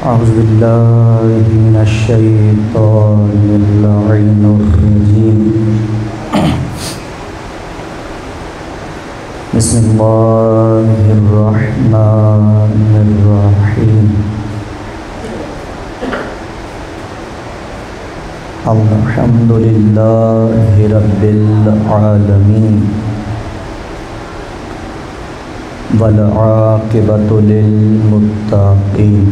औज़ुबिल्लाहि मिनश्शैतानिर्रजीम। बिस्मिल्लाहिर्रहमानिर्रहीम। अल्हम्दुलिल्लाहि रब्बिल आलमीन वल आक़िबतु लिल मुत्तक़ीन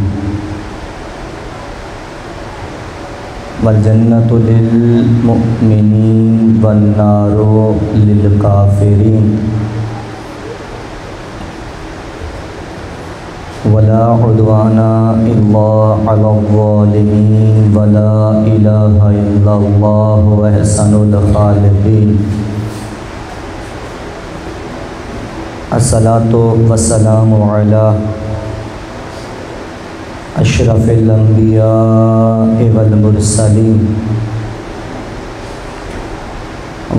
वल जन्नतु लिल मुमिनीन वन नारु लिल काफ़िरीन वला उद्वाना इल्ला अला ज़ालिमीन वला इलाहा इल्लल्लाहु अहसनुल ख़ालिक़ीन। अस्सलातु वस्सलामु अला अशरफिल अंबिया वल मुरसलीन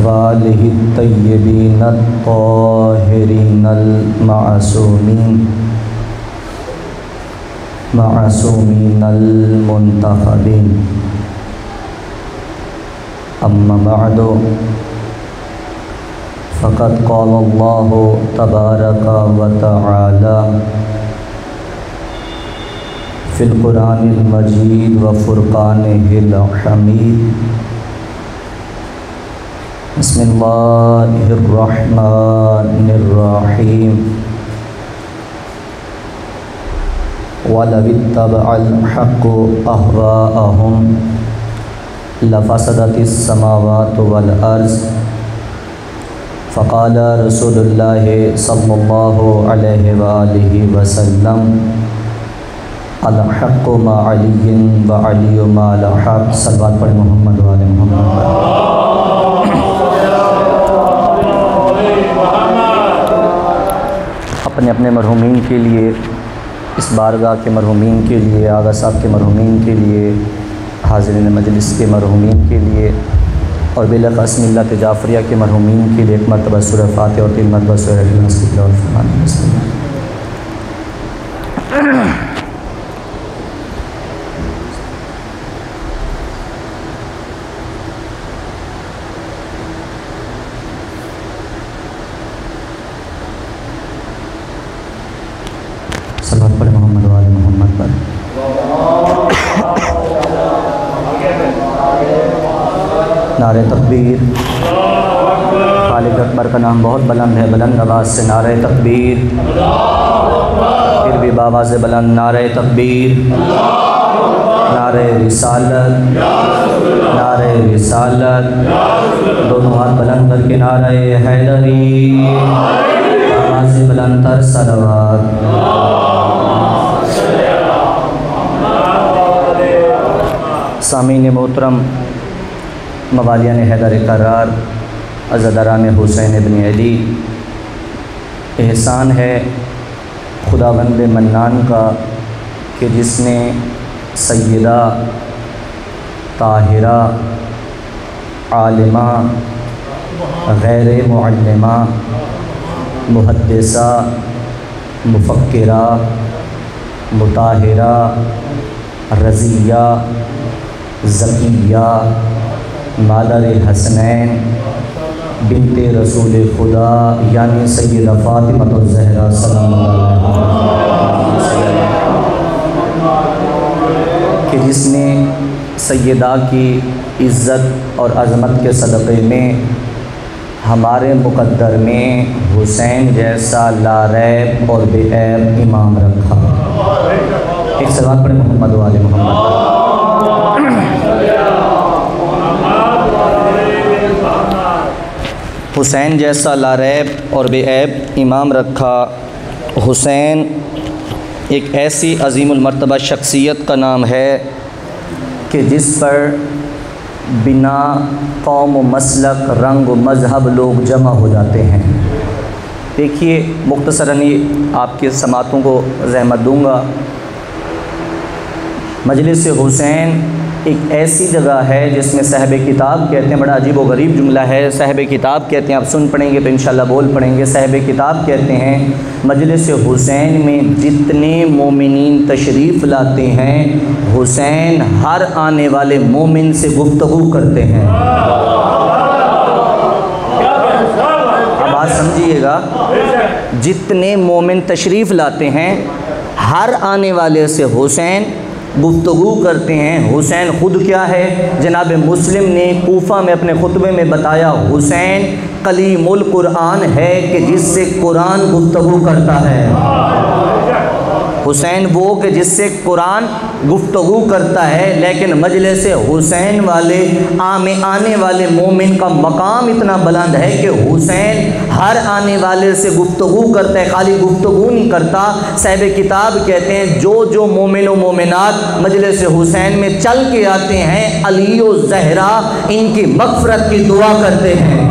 व आलिहि तय्यबीन अत्ताहिरीन अल मासूमीन अल मुंतखबीन। अम्मा बअदु फ़क़द क़ाला अल्लाहु तबारक व तआला फ़िल क़ुरानिल मजीद व फ़ुरक़ानिहिल हमीद। बिस्मिल्लाहिर्रहमानिर्रहीम। वलव इत्तबअल हक़्क़ु अहवाअहुम लफ़सदतिस समावातु वल अर्ज़ फ़क़ाल रसूलुल्लाहि सल्लल्लाहु अलैहि वआलिहि वसल्लम अल हक़्क़ु मा अलिय्यिन व अलिय्यु मा अल हक़्क़। सल्लल्लाहु अलैहि मोहम्मद व आले मोहम्मद। अपने अपने मरहूमीन के लिए, इस बारगाह के मरहूमीन के लिए, आगा साहब के मरहूमीन के लिए, हाज़िरीन मजलिस के मरहूमीन के लिए और बिलख़ास मिल्लत जाफ़रिया के मरहूमीन के लिए एक मरतबा सूरह फ़ातिहा और 3 मरतबा सूरह इख़लास की तिलावत फरमाएं। सल्लल्लाहु अलैहि मोहम्मद व आले मोहम्मद पर। नारे तकबीर। खालिक अकबर का नाम बहुत बुलंद है, बुलंद आवाज़ से नारे तकबीर। फिर भी बाबा से बुलंद नारे तकबीर। नारे रिसालत, नारे रिसालत। दोनों हाथ बुलंद करके नारे हैदरी। बाबा से बुलंद तर सलवात। सामीन मोहतरम, मवालियान हैदर करार, अज़दरान हुसैन इब्न अली, एहसान है खुदावंद मन्नान का कि जिसने सय्यदा ताहिरा आलिमा गैर मुअल्लिमा मुहद्दिसा मुफ़क्किरा मुताहिरा रज़िया ज़किया मादर हसनैन बिनते रसूल खुदा यानी सय्यदा फ़ातिमा ज़हरा सल्लल्लाहु अलैहि वसल्लम कि जिसने सय्यदा की इज़्ज़त और अज़मत के सदक़े में हमारे मुक़द्दर में हुसैन जैसा लारैब और बेऐब इमाम रखा। एक सलात पढ़े मोहम्मद व आले मोहम्मद। हुसैन जैसा लारैब और बेऐब इमाम रखा। हुसैन एक ऐसी अज़ीमुल मर्तबा शख्सियत का नाम है कि जिस पर बिना कौम मसलक रंग मज़हब लोग जमा हो जाते हैं। देखिए, मुख्तसरन आपके समातों को ज़हमत दूँगा। मजलिस हुसैन एक ऐसी जगह है जिसमें साहिब किताब कहते हैं, बड़ा अजीब व गरीब जुमला है, साहिब किताब कहते हैं, आप सुन पढ़ेंगे तो इंशाल्लाह बोल पढ़ेंगे। साहिब किताब कहते हैं मजलिस हुसैन में जितने मोमिनीन तशरीफ़ लाते हैं, हुसैन हर आने वाले मोमिन से गुफ्तगू करते हैं। अब बात समझिएगा, जितने मोमिन तशरीफ़ लाते हैं हर आने वाले से हुसैन गुफ्तगू करते हैं। हुसैन ख़ुद क्या है? जनाब मुस्लिम ने कूफा में अपने खुतबे में बताया, हुसैन कलीमुल कुरान है कि जिससे कुरान गुफ्तगू करता है। हुसैन वो कि जिससे कुरान गुफ्तगू करता है। लेकिन मजलिस हुसैन वाले आने वाले मोमिन का मकाम इतना बुलंद है कि हुसैन हर आने वाले से गुफ्तगू करता है, खाली गुफ्तगू नहीं करता। साहिब किताब कहते हैं जो जो मोमिन व मोमिनात मजलिस हुसैन में चल के आते हैं, अली व ज़हरा इनकी मग़फ़िरत की दुआ करते हैं,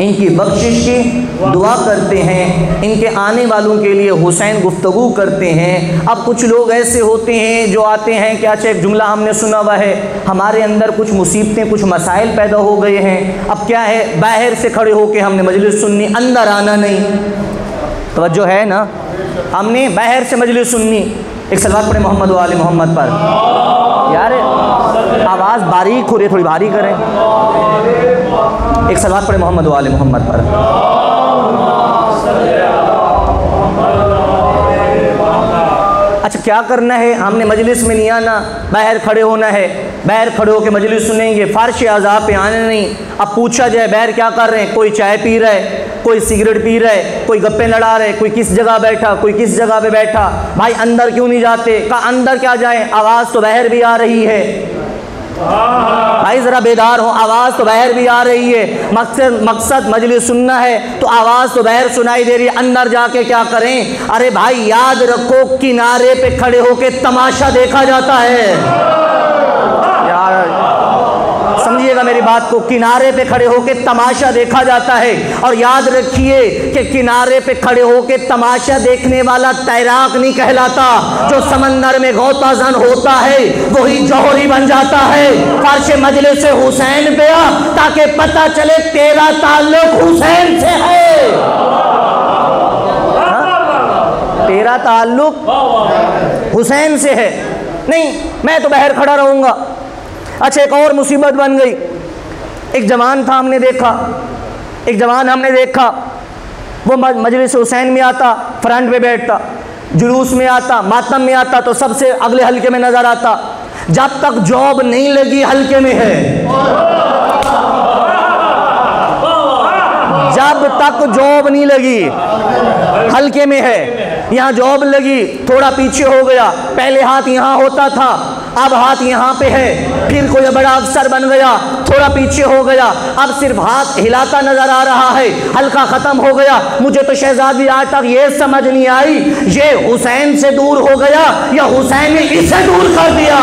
इनकी बख्शिश की दुआ करते हैं, इनके आने वालों के लिए हुसैन गुफ्तगू करते हैं। अब कुछ लोग ऐसे होते हैं जो आते हैं, क्या एक जुमला हमने सुना हुआ है, हमारे अंदर कुछ मुसीबतें कुछ मसाइल पैदा हो गए हैं, अब क्या है, बाहर से खड़े होकर हमने मजलिस सुननी, अंदर आना नहीं। तवज्जो है ना, हमने बाहर से मजलिस सुननी। एक सलवात पढ़े मोहम्मद वाले मोहम्मद पर। यार आवाज़ बारीक हो रही है, थोड़ी भारी करें। एक सलवात पढ़े मोहम्मद वाले मोहम्मद पर। अच्छा क्या करना है, हमने मजलिस में नहीं आना, बाहर खड़े होना है, बाहर खड़े होकर मजलिस सुनेंगे, फ़र्श आज़ाब पे आना नहीं। अब पूछा जाए बाहर क्या कर रहे हैं, कोई चाय पी रहा है, कोई सिगरेट पी रहा है, कोई गप्पे लड़ा रहे, कोई किस जगह बैठा, कोई किस जगह पे बैठा, भाई अंदर क्यों नहीं जाते? कहा अंदर क्या जाएं, आवाज़ तो बाहर भी आ रही है। भाई ज़रा बेदार हो, आवाज़ तो बाहर भी आ रही है। मकसद मजलिस सुनना है तो आवाज़ तो बाहर सुनाई दे रही है, अंदर जाके क्या करें? अरे भाई याद रखो, किनारे पे खड़े होके तमाशा देखा जाता है। यार समझिएगा मेरी बात को, किनारे पे खड़े होके तमाशा देखा जाता है। और याद रखिए कि किनारे पे खड़े होके तमाशा देखने वाला तैराक नहीं कहलाता, जो समंदर में गौताज़न होता है वही जौहरी बन जाता है। फर्श मजलिस से हुसैन पे आ ताकि पता चले तेरा ताल्लुक हुसैन से है, तेरा ताल्लुक हुसैन से है। नहीं मैं तो बाहर खड़ा रहूँगा। अच्छा एक और मुसीबत बन गई। एक जवान था, हमने देखा, एक जवान हमने देखा, वो मजलिस हुसैन में आता, फ्रंट पे बैठता, जुलूस में आता, मातम में आता तो सबसे अगले हल्के में नज़र आता। जब तक जॉब नहीं लगी हल्के में है, जब तक जॉब नहीं लगी हल्के में है। यहाँ जॉब लगी, थोड़ा पीछे हो गया, पहले हाथ यहाँ होता था, अब हाथ यहाँ पे है। फिर कोई बड़ा अफसर बन गया, थोड़ा पीछे हो गया, अब सिर्फ हाथ हिलाता नजर आ रहा है, हल्का ख़त्म हो गया। मुझे तो शहजादी आज तक ये समझ नहीं आई, ये हुसैन से दूर हो गया या हुसैन ने इसे दूर कर दिया।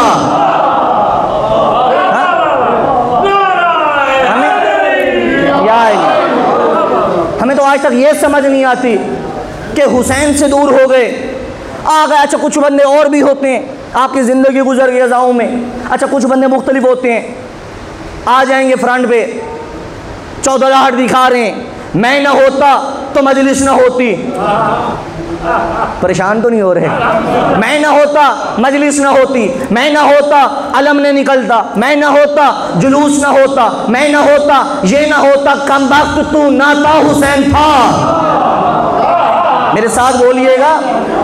हमें तो आज तक ये समझ नहीं आती कि हुसैन से दूर हो गए, आ गए। अच्छा कुछ बंदे और भी होते हैं, आपकी ज़िंदगी गुजर गई अज़ाओं में। अच्छा कुछ बंदे मुख्तलिफ होते हैं, आ जाएंगे फ्रंट पे, चौधराहट दिखा रहे हैं, मैं ना होता तो मजलिस ना होती। परेशान तो नहीं हो रहे? मैं ना होता मजलिस ना होती, मैं ना होता अलम ने निकलता, मैं ना होता जुलूस ना होता, मैं ना होता ये ना होता। कम वक्त तू ना था हुसैन था। मेरे साथ बोलिएगा,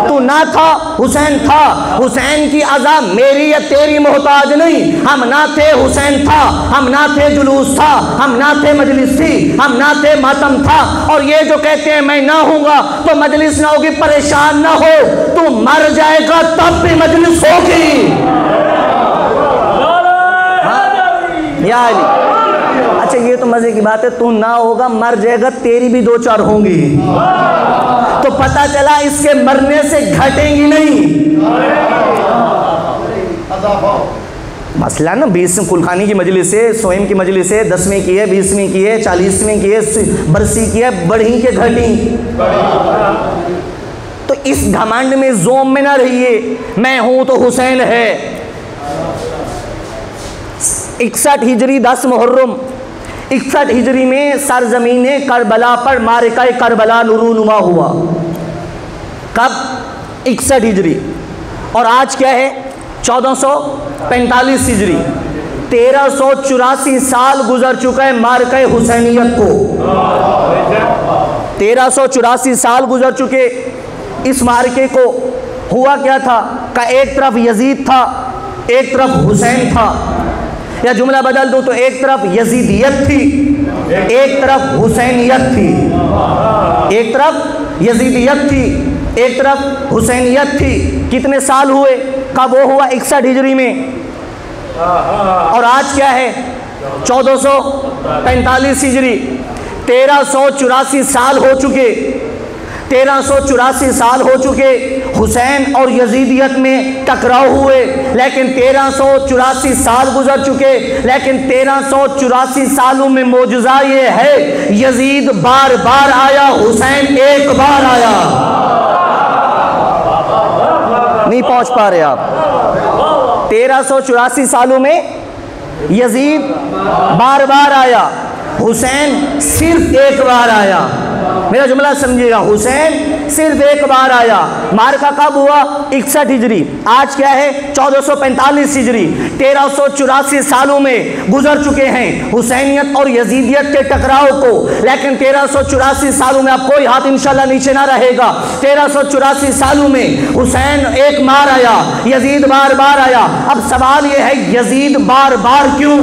तू ना था हुसैन था। हुसैन की अज़ा मेरी या तेरी मोहताज नहीं, हम ना थे हुसैन था, हम ना थे जुलूस था, हम ना थे मजलिस थी, हम ना थे मातम था। और ये जो कहते हैं मैं ना हूँगा तो मजलिस ना होगी, परेशान ना हो, तू मर जाएगा तब भी मजलिस होगी। या अली, अच्छा ये तो मजे की बात है, तू ना होगा मर जाएगा, तेरी भी दो चार होंगी, तो पता चला इसके मरने से घटेंगी नहीं। मसला ना 20 कुलखानी की मजलिस है, सोएम की मजलिस है, 10वीं की है, 20वीं की है, 40वीं की है, बरसी की है, बढ़ी के घटी। तो इस घमंड में जोम में ना रहिए, मैं हूं तो हुसैन है। 61 हिजरी 10 मुहर्रम 61 हिजरी में सरजमीन करबला पर मारिका करबला नूरूनुमा हुआ। कब? 61 हिजरी। और आज क्या है? 1445 हिजरी। 1384 साल गुजर चुका है मारिका हुसैनियत को। 1384 साल गुजर चुके। इस मारिके को हुआ क्या था? का एक तरफ यजीद था, एक तरफ हुसैन था, या जुमला बदल दो तो एक तरफ यजीदियत थी, एक तरफ हुसैनियत थी। एक तरफ यजीदियत थी, एक तरफ हुसैनियत थी। कितने साल हुए? कब वो हुआ? 61 हिजरी में। और आज क्या है? 1445 हिजरी। 1384 साल हो चुके। 1384 साल हो चुके हुसैन और यजीदियत में टकराव हुए, लेकिन 1384 साल गुजर चुके। लेकिन 1384 सालों में मौजूदा ये है, यजीद बार बार आया, हुसैन एक बार आया। नहीं पहुंच पा रहे आप। 1384 सालों में यजीद बार बार आया, हुसैन सिर्फ एक बार आया। मेरा जुमला समझिएगा, हुसैन सिर्फ एक बार आया। मारका कब हुआ? 61 हिजरी। आज क्या है? 1445 हिजरी। 1384 सालों में गुजर चुके हैं हुसैनियत और यजीदियत के टकराव को, लेकिन 1384 सालों में अब कोई हाथ इंशाल्लाह नीचे ना रहेगा। 1384 सालों में हुसैन एक बार आया, यजीद बार बार आया। अब सवाल यह है, यजीद बार बार क्यों?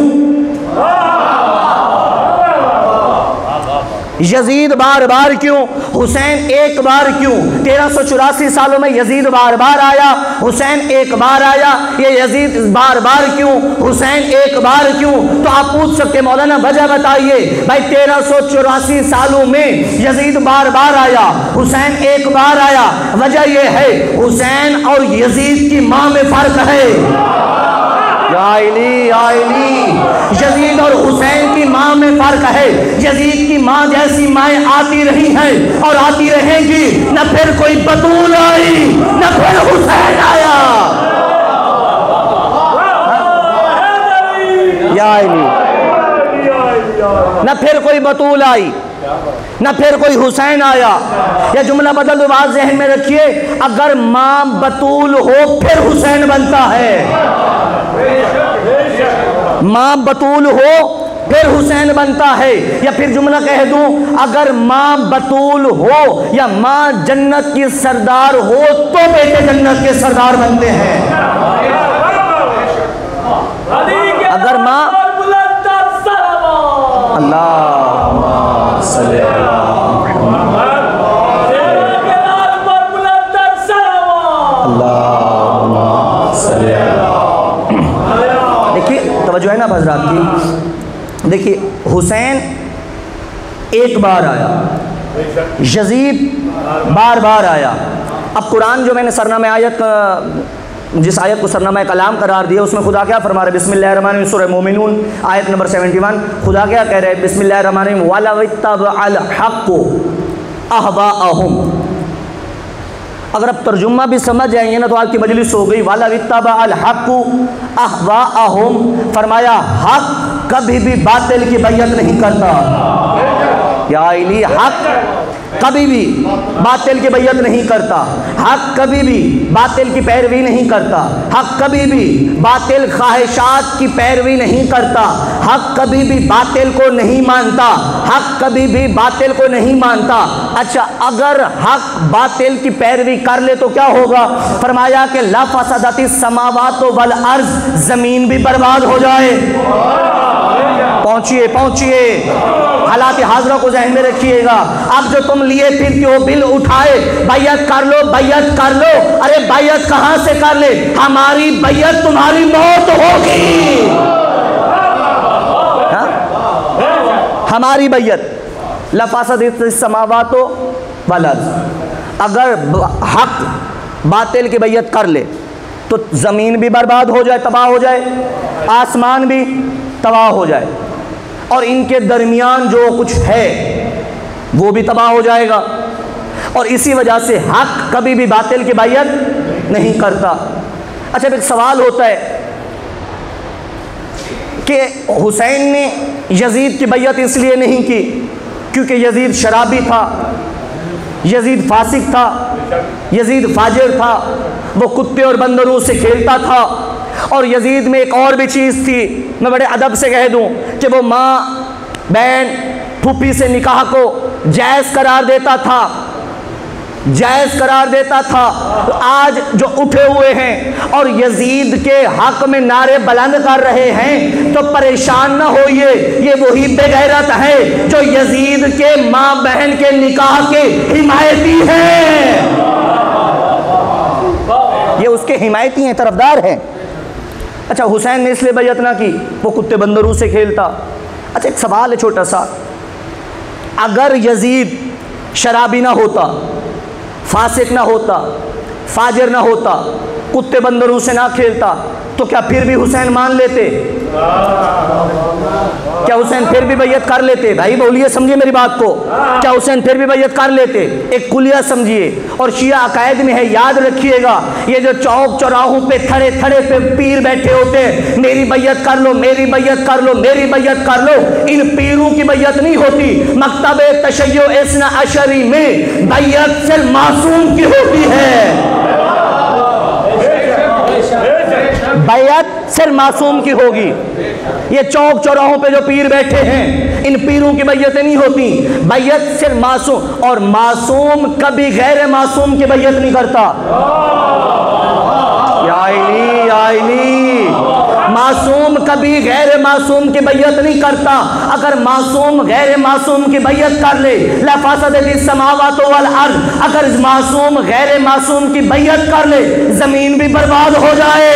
यजीद बार बार क्यों? हुसैन एक बार क्यों? 1384 सालों में यजीद बार बार आया, हुसैन एक बार आया। ये यजीद बार बार क्यों, हुसैन एक बार क्यों? तो आप पूछ सकते मौलाना वजह बताइए। भाई 1384 सालों में यजीद बार बार आया, हुसैन एक बार आया। वजह यह है, हुसैन और यजीद की माँ में फर्क है। यजीद और हुसैन की माँ में फर्क है। यजीद की माँ जैसी माएँ आती रही हैं और आती रहेंगी, न फिर कोई बतूल आई, न फिर हुसैन आया। न फिर कोई बतूल आई, न फिर कोई हुसैन आया। यह जुमला बदल दो, बात ज़हन में रखिए। अगर माँ बतूल हो फिर हुसैन बनता है, माँ बतूल हो फिर हुसैन बनता है। या फिर जुमला कह दूं, अगर माँ बतूल हो या माँ जन्नत की सरदार हो तो बेटे जन्नत के सरदार बनते हैं। अगर माँ तवज्जो है ना हज़रात की। देखिए, हुसैन एक बार आया, यजीद बार बार आया। अब कुरान जो मैंने सरनामे आयत जिस आयत को सरनामा कलाम करार दिया, उसमें खुदा क्या फरमा रहे? बिस्मिल्लाहिर्रहमानिर्रहीम, सूरह मोमिनून आयत नंबर 71। खुदा क्या कह रहे हैं? बिस्मिल्लाहिर्रहमानिर्रहीम, वलवित्तबअल हक़्क़ु अहवाअहुम। अगर आप तर्जुमा भी समझ जाएंगे ना तो आपकी मजलिस हो गई। वलवित्तबअल हक़्क़ु अहवाअहुम, फरमाया हक कभी भी बातिल की बैयत नहीं करता। या इली, हक कभी भी बातिल की बैयत नहीं करता, हक कभी भी बातिल की पैरवी नहीं करता, हक कभी भी बातिल ख्वाहिशात की पैरवी नहीं करता, हक कभी भी बातिल को नहीं मानता, हक कभी भी बातिल को नहीं मानता। अच्छा, अगर हक बातिल की पैरवी कर ले तो क्या होगा? फरमाया कि लफसदतिस समावात वल अर्ज़, ज़मीन भी बर्बाद हो जाए। पहुंचिए पहुंचिए, हालात हाज़िरा को ज़हन में रखिएगा। अब जो तुम लिए फिरते हो बिल उठाए, बैयत कर लो, बैयत कर लो। अरे बैयत कहां से कर ले? हमारी बैयत तुम्हारी मौत होगी। हमारी बैयत लफासदिस समावातो वल अर्ज़। अगर हक बातिल की बैयत कर ले तो ज़मीन भी बर्बाद हो जाए, तबाह हो जाए, आसमान भी तबाह हो जाए, और इनके दरमियान जो कुछ है वो भी तबाह हो जाएगा। और इसी वजह से हक कभी भी बातिल की बैयत नहीं करता। अच्छा, एक सवाल होता है कि हुसैन ने यजीद की बैयत इसलिए नहीं की क्योंकि यजीद शराबी था, यजीद फासिक था, यजीद फाजिर था, वो कुत्ते और बंदरों से खेलता था। और यजीद में एक और भी चीज़ थी, मैं बड़े अदब से कह दूं कि वो माँ, बहन, फूफी से निकाह को जायज़ करार देता था, जायज़ करार देता था। तो आज जो उठे हुए हैं और यजीद के हक में नारे बुलंद कर रहे हैं तो परेशान ना होइए, ये वही बेगैरत है जो यजीद के माँ बहन के निकाह के हिमायती हैं, ये उसके हिमायती हैं, तरफदार हैं। अच्छा, हुसैन ने इसलिए बैयत ना की, वो कुत्ते बंदरों से खेलता। अच्छा, एक सवाल है छोटा सा, अगर यजीद शराबी ना होता, फासिक ना होता, फाजिर ना होता, कुत्ते बंदरों से ना खेलता, तो क्या फिर भी हुसैन मान लेते? क्या हुसैन फिर भी बैयत कर लेते? भाई बोलिए, समझिए मेरी बात को, क्या हुसैन फिर भी बैयत कर लेते? एक कुलिया समझिए। और शिया अकायद में है, याद रखिएगा, ये जो चौक चौराहों पे थड़े थड़े पे पीर बैठे होते हैं, मेरी बैयत कर लो, मेरी बैयत कर लो, मेरी बैयत कर लो, इन पीरों की बैयत नहीं होती। मकतब तशय्यो इस्ना अशरी में बैयत सिर्फ मासूम की होती है, बैयत सिर्फ मासूम की होगी। ये चौक चौराहों पे जो पीर बैठे हैं, इन पीरों की बैयतें नहीं होती, बैयत सिर्फ मासूम, और मासूम कभी गैर मासूम की बैयत नहीं करता। या इली, मासूम कभी गैर मासूम की बैयत नहीं करता। अगर मासूम गैर मासूम की बैयत कर ले, ला फसदतिस समावात वल अर्द, अगर मासूम गैर मासूम की बैयत कर ले, जमीन भी बर्बाद हो जाए,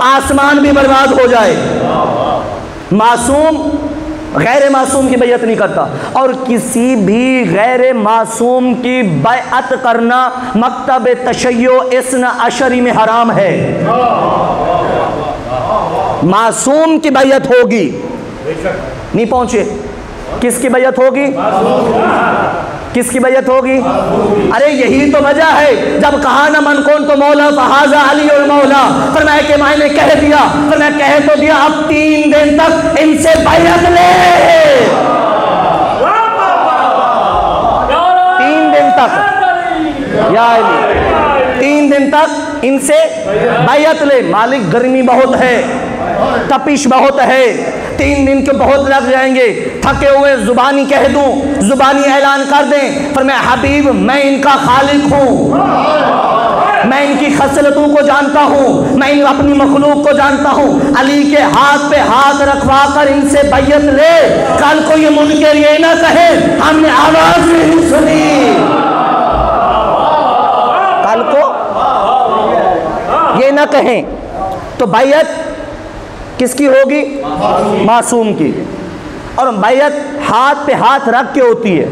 आसमान भी बर्बाद हो जाए। मासूम गैर मासूम की बैयत नहीं करता, और किसी भी गैर मासूम की बैअत करना मकतब तशय्यो इस्ना अशरी में हराम है। मासूम की बैयत होगी, नहीं पहुंचे, किसकी बैयत होगी? किसकी बैयत होगी? अरे यही तो वजह है, जब कहा ना मन कौन तो मौला फहाजा अली और मौला, फरमाया कि मैंने कह दिया, फरमाया कह तो दिया, अब 3 दिन तक इनसे बैयत ले, 3 दिन तक, या अली 3 दिन तक इनसे बैयत ले। मालिक गर्मी बहुत है, तपिश बहुत है, 3 दिन के बहुत लग जाएंगे, थके हुए जुबानी कह दूं, जुबानी ऐलान कर दें, पर मैं हबीब, मैं इनका खालिक हूँ, मैं इनकी खसलतों को जानता हूँ, मैं अपनी मखलूक को जानता हूँ। अली के हाथ पे हाथ रखवा कर इनसे बैयत ले, कल को ये मुनकर ये ना कहे हमने आवाज नहीं सुनी, कल को ये ना कहें। तो बैयत किसकी होगी? मासूम की। और बैयत हाथ पे हाथ रख के होती है,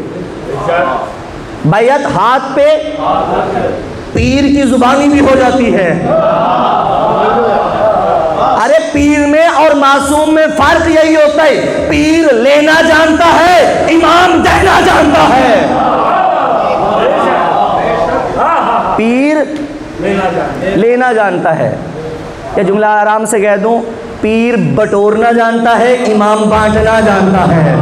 बैयत हाथ पे, पीर की जुबानी भी हो जाती है। अरे पीर में और मासूम में फर्क यही होता है, पीर लेना जानता है, इमाम देना जानता है। पीर लेना जानता है, ये जुमला आराम से कह दूं, पीर बटोरना जानता है, इमाम बांटना जानता है।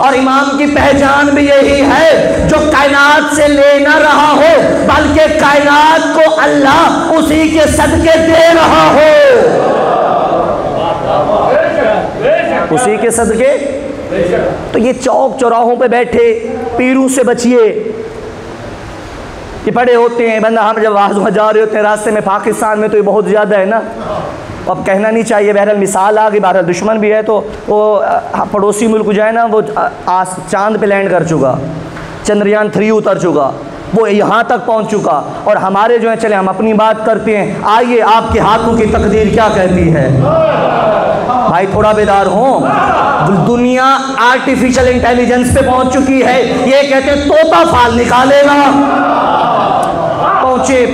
और इमाम की पहचान भी यही है, जो कायनात से ले ना रहा हो, बल्कि कायनात को अल्लाह उसी के सदके दे रहा हो, उसी के सदके। तो ये चौक चौराहों पे बैठे पीरों से बचिए, ये पड़े होते हैं बंदा, हम जब वहाँ जा रहे होते हैं रास्ते में, पाकिस्तान में तो ये बहुत ज़्यादा है ना, अब कहना नहीं चाहिए, बहरहाल मिसाल आ गई, बहरहाल दुश्मन भी है, तो वो पड़ोसी मुल्क जो है ना, वो चांद पे लैंड कर चुका, चंद्रयान 3 उतर चुका, वो यहाँ तक पहुँच चुका, और हमारे जो है, चले हम अपनी बात करते हैं। आइए, आपके हाथों की तकदीर क्या कहती है भाई, थोड़ा बेदार हो। दुनिया आर्टिफिशियल इंटेलिजेंस पे पहुँच चुकी है, ये कहते हैं तोता फाल निकालेगा, पहुँचे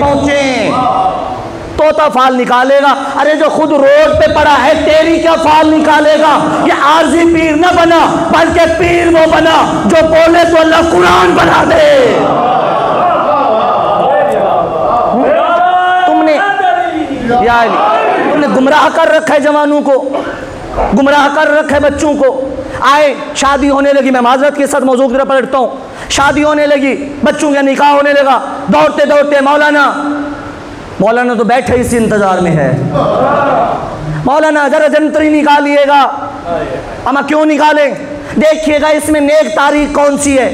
तोता फाल निकालेगा। अरे जो खुद रोड पे पड़ा है, तेरी क्या फाल निकालेगा? ये आरजी पीर न बना, बल्कि पीर वो बना जो बोले तो अल्लाह कुरान बना दे। तुमने गुमराह कर रखा है जवानों को, गुमराह कर रखा है बच्चों को। आए शादी होने लगी, मैं माजरत के साथ मौजूद की तरफ पलटता हूँ, शादी होने लगी, बच्चों का निकाह होने लगा, दौड़ते दौड़ते मौलाना तो बैठे इसी इंतजार में है, मौलाना जरा जंतरी निकालिएगा। अमा क्यों निकालें, देखिएगा इसमें नेक तारीख कौन सी है।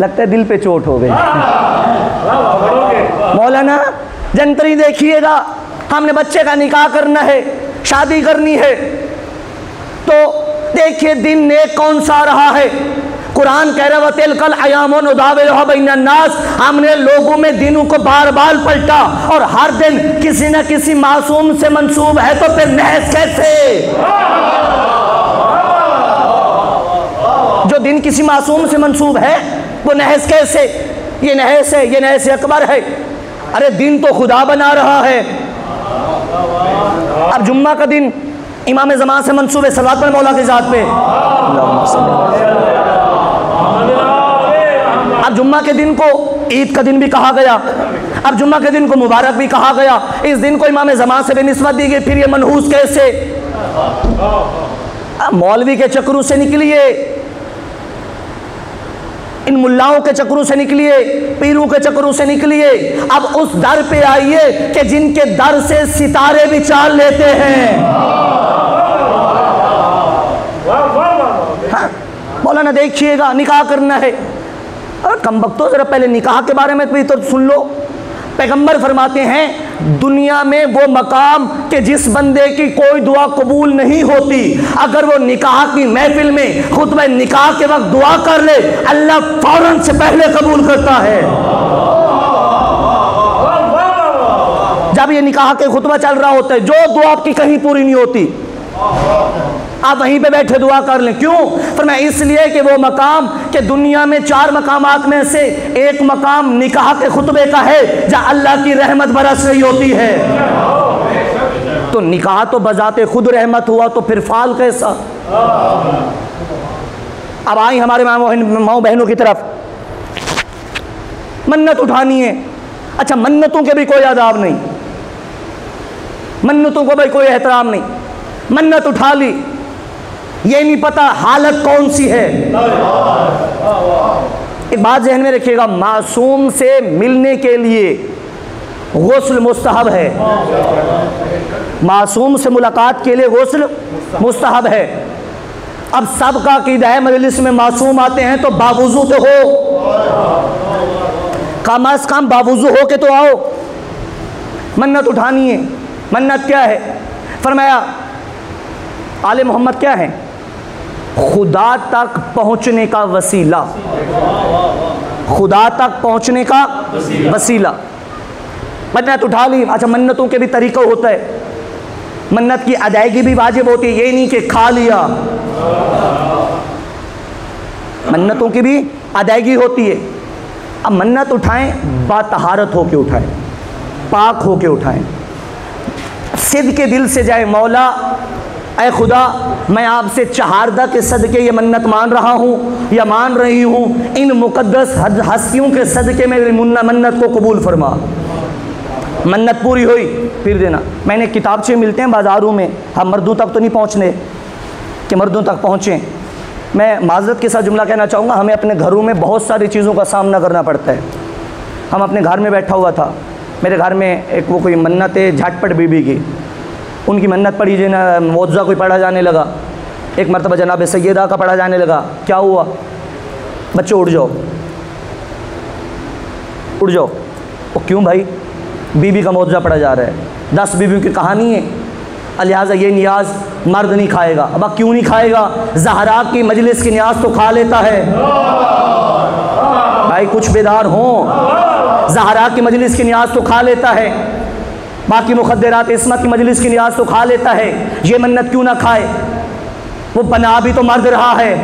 लगता है दिल पे चोट हो गई। मौलाना जंतरी देखिएगा, हमने बच्चे का निकाह करना है, शादी करनी है, तो देखिए दिन नेक कौन सा रहा है। कुरान कह रहा है तिलकल अयामुन नुदाविलुहा बैनन नास, हमने लोगों में दिनों को बार बार पलटा और हर दिन किसी न किसी मासूम से मंसूब है, तो फिर नहस कैसे। जो दिन किसी मासूम से मंसूब है वो नहस कैसे, ये नहस है, ये नहस अकबर है। अरे दिन तो खुदा बना रहा है। अब जुम्मा का दिन इमाम ज़मान से मंसूब है, सलात पर मौला की ज़ात पे। अब जुम्मा के दिन को ईद का दिन भी कहा गया, अब जुम्मा के दिन को मुबारक भी कहा गया, इस दिन को इमाम ज़मान से भी निस्बत दी गई। फिर ये मनहूस कैसे। मौलवी के चक्रों से निकलिए, इन मुल्लाओं के चक्रों से निकलिए, पीरों के चक्रों से निकलिए। अब उस दर पे आइए कि जिनके दर से सितारे भी चाल लेते हैं। हाँ, मौलाना देखिएगा निकाह करना है। और कमबख्तो जरा पहले निकाह के बारे में तो सुन लो। पैगंबर फरमाते हैं दुनिया में वो मकाम कि जिस बंदे की कोई दुआ कबूल नहीं होती, अगर वो निकाह की महफिल में खुतबा निकाह के वक्त दुआ कर ले, अल्लाह फौरन से पहले कबूल करता है। जब ये निकाह के खुतबा चल रहा होता है, जो दुआ आपकी कहीं पूरी नहीं होती, आप वहीं पे बैठे दुआ कर लें। क्यों? फरमाया इसलिए कि वो मकाम कि दुनिया में 4 मकामात में से एक मकाम निकाह के खुतबे का है, जहाँ अल्लाह की रहमत बरस रही होती है। तो निकाह तो बजाते खुद रहमत हुआ, तो फिर फाल कैसा। अब आई हमारे माँ बहनों की तरफ, मन्नत उठानी है। अच्छा, मन्नतों के भी कोई आदाब नहीं, मन्नतों को भी कोई एहतराम नहीं। मन्नत उठा ली, ये नहीं पता हालत कौन सी है। एक बात ज़हन में रखिएगा, मासूम से मिलने के लिए गुस्ल मुस्तहब है, मासूम से मुलाकात के लिए गुस्ल मुस्तहब है। अब सबका अक़ीदा है मजलिस में मासूम आते हैं तो बावुज़ू तो हो, कम अज़ कम बावुज़ू हो के तो आओ। मन्नत उठानी है। मन्नत क्या है? फरमाया आले मोहम्मद क्या है? खुदा तक पहुंचने का वसीला, खुदा तक पहुंचने का वसीला। मन्नत उठा ली। अच्छा, मन्नतों के भी तरीक़ा होता है, मन्नत की अदायगी भी वाजिब होती है, ये नहीं कि खा लिया। मन्नतों की भी अदायगी होती है। अब मन्नत उठाएं, बातहारत होके उठाएं, पाक होके उठाएं, सिद्ध के दिल से जाए। मौला ऐ खुदा, मैं आपसे चहारदा के सदके ये मन्नत मान रहा हूँ या मान रही हूँ, इन मुक़द्दस हस्तियों के सदके मेरी मन्नत को कबूल फरमा। मन्नत पूरी हुई फिर देना। मैंने किताबचे मिलते हैं बाज़ारों में, हम मर्दों तक तो नहीं पहुँचने कि मर्दों तक पहुँचें। मैं माज़रत के साथ जुमला कहना चाहूँगा, हमें अपने घरों में बहुत सारी चीज़ों का सामना करना पड़ता है। हम अपने घर में बैठा हुआ था, मेरे घर में एक वो कोई मन्नत है झटपट बीबी की, उनकी मन्नत पढ़ी जना मौज़ा कोई पढ़ा जाने लगा। एक मरतबा जनाब सैयदा का पढ़ा जाने लगा। क्या हुआ? बच्चे उठ जाओ, उठ जाओ। वो क्यों भाई? बीबी का मौज़ा पढ़ा जा रहा है, 10 बीवियों की कहानी है, लिहाजा ये नियाज मर्द नहीं खाएगा। अब क्यों नहीं खाएगा? ज़हरा की मजलिस की नियाज तो खा लेता है। भाई कुछ बेदार हों, ज़हरा की मजलिस की नियाज तो खा लेता है, बाकी मुखद्दरात इस्मत की मजलिस की नियाज तो खा लेता है, ये मन्नत क्यों ना खाए? वो बना भी तो मर्द रहा है,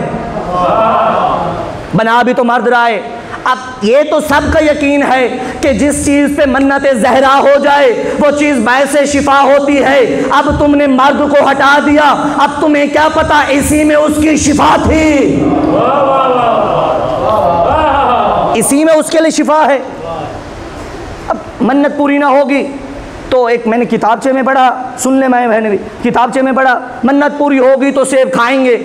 बना भी तो मर्द रहा है। अब ये तो सबका यकीन है कि जिस चीज़ पे मन्नत ज़हरा हो जाए वो चीज़ बैसे शिफा होती है। अब तुमने मर्द को हटा दिया, अब तुम्हें क्या पता इसी में उसकी शिफा थी, इसी में उसके लिए शिफा है। अब मन्नत पूरी ना होगी तो एक मैंने किताबचे में पढ़ा, सुन ले मैंने भी किताबचे में पढ़ा, मन्नत पूरी होगी तो सेब खाएंगे,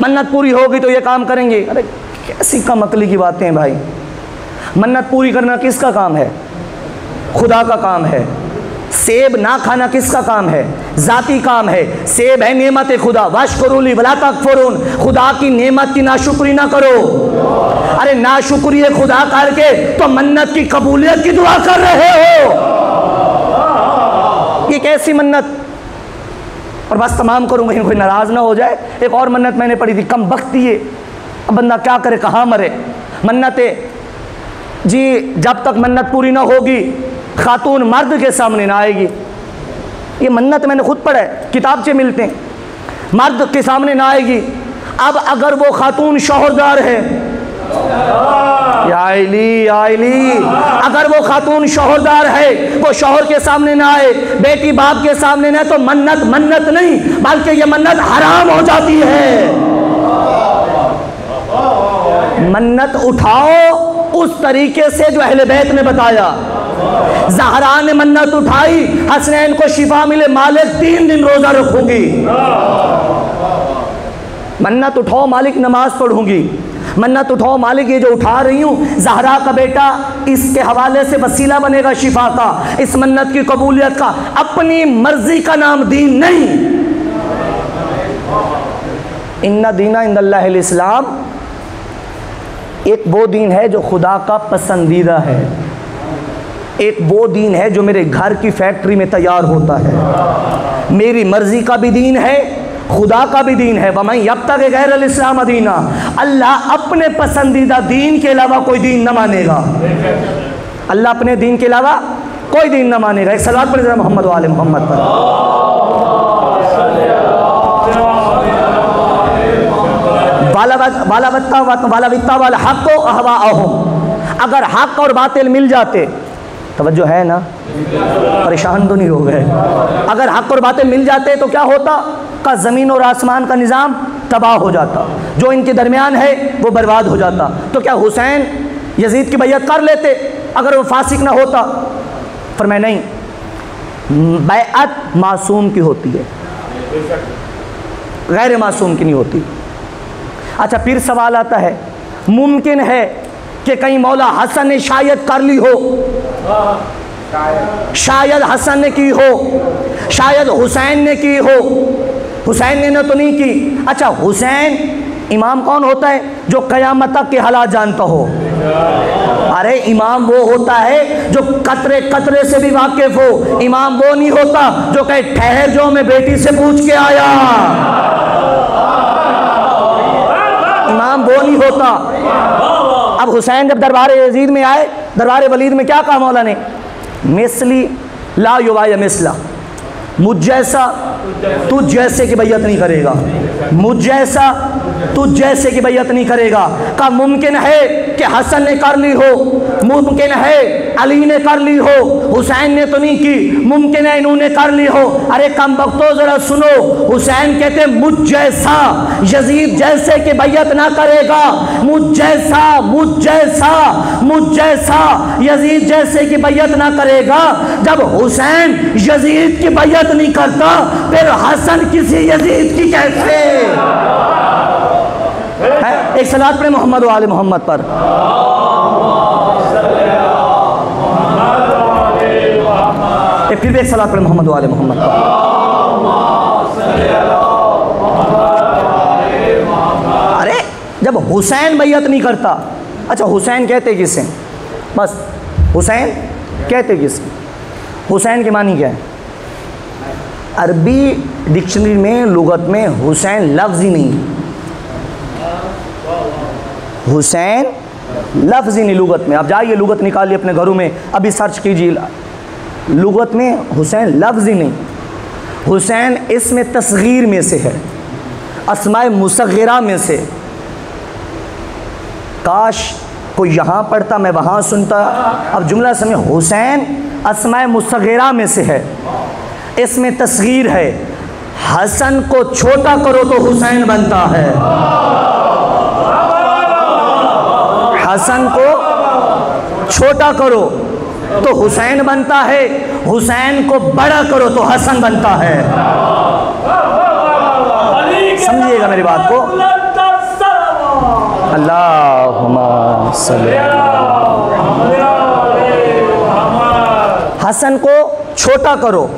मन्नत पूरी होगी तो ये काम करेंगे। अरे कैसी कम अकली की बातें हैं भाई। मन्नत पूरी करना किसका काम है? खुदा का काम है। सेब ना खाना किसका काम है? ज़ाती काम है। सेब है नेमत खुदा, वशकुरुली वला तकफुरून, खुदा की नेमत की नाशुक्री ना करो। अरे नाशुक्री खुदा करके तो मन्नत की कबूलियत की दुआ कर रहे हो, ये कैसी मन्नत? और बस तमाम करूँगा, कोई नाराज़ ना हो जाए। एक और मन्नत मैंने पढ़ी थी, कम बख्ती है, अब बंदा क्या करे, कहाँ मरे। मन्नतें जी, जब तक मन्नत पूरी ना होगी खातून मर्द के सामने ना आएगी। ये मन्नत मैंने खुद पढ़ा है, किताब से मिलते हैं, मर्द के सामने ना आएगी। अब अगर वो खातून शौहरदार है, आइली अगर वो खातून शौहरदार है, वो शौहर के सामने ना आए, बेटी बाप के सामने ना, तो मन्नत मन्नत नहीं बल्कि ये मन्नत हराम हो जाती है। मन्नत उठाओ उस तरीके से जो अहले बैत ने बताया। ज़हरा ने मन्नत उठाई, हसनैन को शिफा मिले, मालिक 3 दिन रोज़ा रखूंगी। मन्नत उठाओ मालिक नमाज पढ़ूंगी। मन्नत उठाओ मालिक ये जो उठा रही हूँ, ज़हरा का बेटा इसके हवाले से वसीला बनेगा शिफा का, इस मन्नत की कबूलियत का। अपनी मर्जी का नाम दीन नहीं। इन्ना दीना इंदल्लाहिल इस्लाम, एक वो दीन है जो खुदा का पसंदीदा है, एक वो दीन है जो मेरे घर की फैक्ट्री में तैयार होता है। मेरी मर्जी का भी दीन है, खुदा का भी दीन है। वमन यब्तग़ि गैरल इस्लाम दीना, अल्लाह अपने पसंदीदा दीन के अलावा कोई दीन न मानेगा। अल्लाह अपने दीन के अलावा कोई दीन न मानेगा। एक सलात पढ़ जरा मोहम्मद वाले मोहम्मद पर। अगर हक और बातिल मिल जाते, तवज्जो है ना, परेशान तो नहीं हो गए। अगर हक और बातें मिल जाते तो क्या होता? का ज़मीन और आसमान का निज़ाम तबाह हो जाता, जो इनके दरमियान है वो बर्बाद हो जाता। तो क्या हुसैन यजीद की बैयत कर लेते अगर वो फासिक ना होता? फरमाया नहीं, बैअत मासूम की होती है, गैर मासूम की नहीं होती। अच्छा, फिर सवाल आता है, मुमकिन है कि कहीं मौला हसन ने शायद कर ली हो, शायद हसन ने की हो, शायद हुसैन ने की हो, हुसैन ने तो नहीं की। अच्छा, हुसैन इमाम कौन होता है? जो क़यामत तक के हालात जानता हो। अरे इमाम वो होता है जो कतरे कतरे से भी वाकिफ हो। इमाम वो नहीं होता जो कहे ठहर जाओ मैं बेटी से पूछ के आया। इमाम वो नहीं होता। अब हुसैन जब दरबार यजीद में आए, दरबार वलीद में क्या कहा मौला ने? मिसली ला युवाय मिसला, मुझ जैसा तुझ जैसे की बैयत नहीं करेगा, मुझ जैसा तुझ जैसे की बैयत नहीं करेगा। का मुमकिन है कि हसन ने कर ली हो, मुमकिन है अली ने कर ली हो, हुसैन ने तो नहीं की, मुमकिन है इन्होंने कर ली हो। अरे कम वक्तो जरा सुनो, हुसैन कहते मुझ जैसा यजीद जैसे की बैयत ना करेगा, मुझ जैसा मुझ जैसा मुझ जैसा यजीद जैसे की बैयत ना करेगा। जब हुसैन यजीद की बैयत नहीं करता फिर हसन किसी यजीद की कैसे है? एक सलात पढ़े मोहम्मद वाले मोहम्मद पर। फिर भी एक सलात पढ़े मोहम्मद वाले मोहम्मद पर। अरे जब हुसैन बैयत नहीं करता, अच्छा हुसैन कहते किसे? बस हुसैन कहते किसे? हुसैन के मानी क्या है? अरबी डिक्शनरी में लुगत में हुसैन लफ्ज़ ही नहीं, हुसैन लफ्ज़ ही नहीं लुगत में। आप जाइए लुगत निकालिए अपने घरों में, अभी सर्च कीजिए, लुगत में हुसैन लफ्ज़ ही नहीं। हुसैन इसमें तस्गीर में से है, अस्माए मुसग़िरा में से। काश कोई यहाँ पढ़ता मैं वहाँ सुनता। अब जुमला समय, हुसैन अस्माए मुसग़िरा में से है, इसमें तस्गीर है। हसन को छोटा करो तो हुसैन बनता है, हसन को छोटा करो तो हुसैन बनता है, हुसैन को बड़ा करो तो हसन बनता है। समझिएगा मेरी बात को। अल्लाहुम्मा सल्ली। हसन को छोटा करो,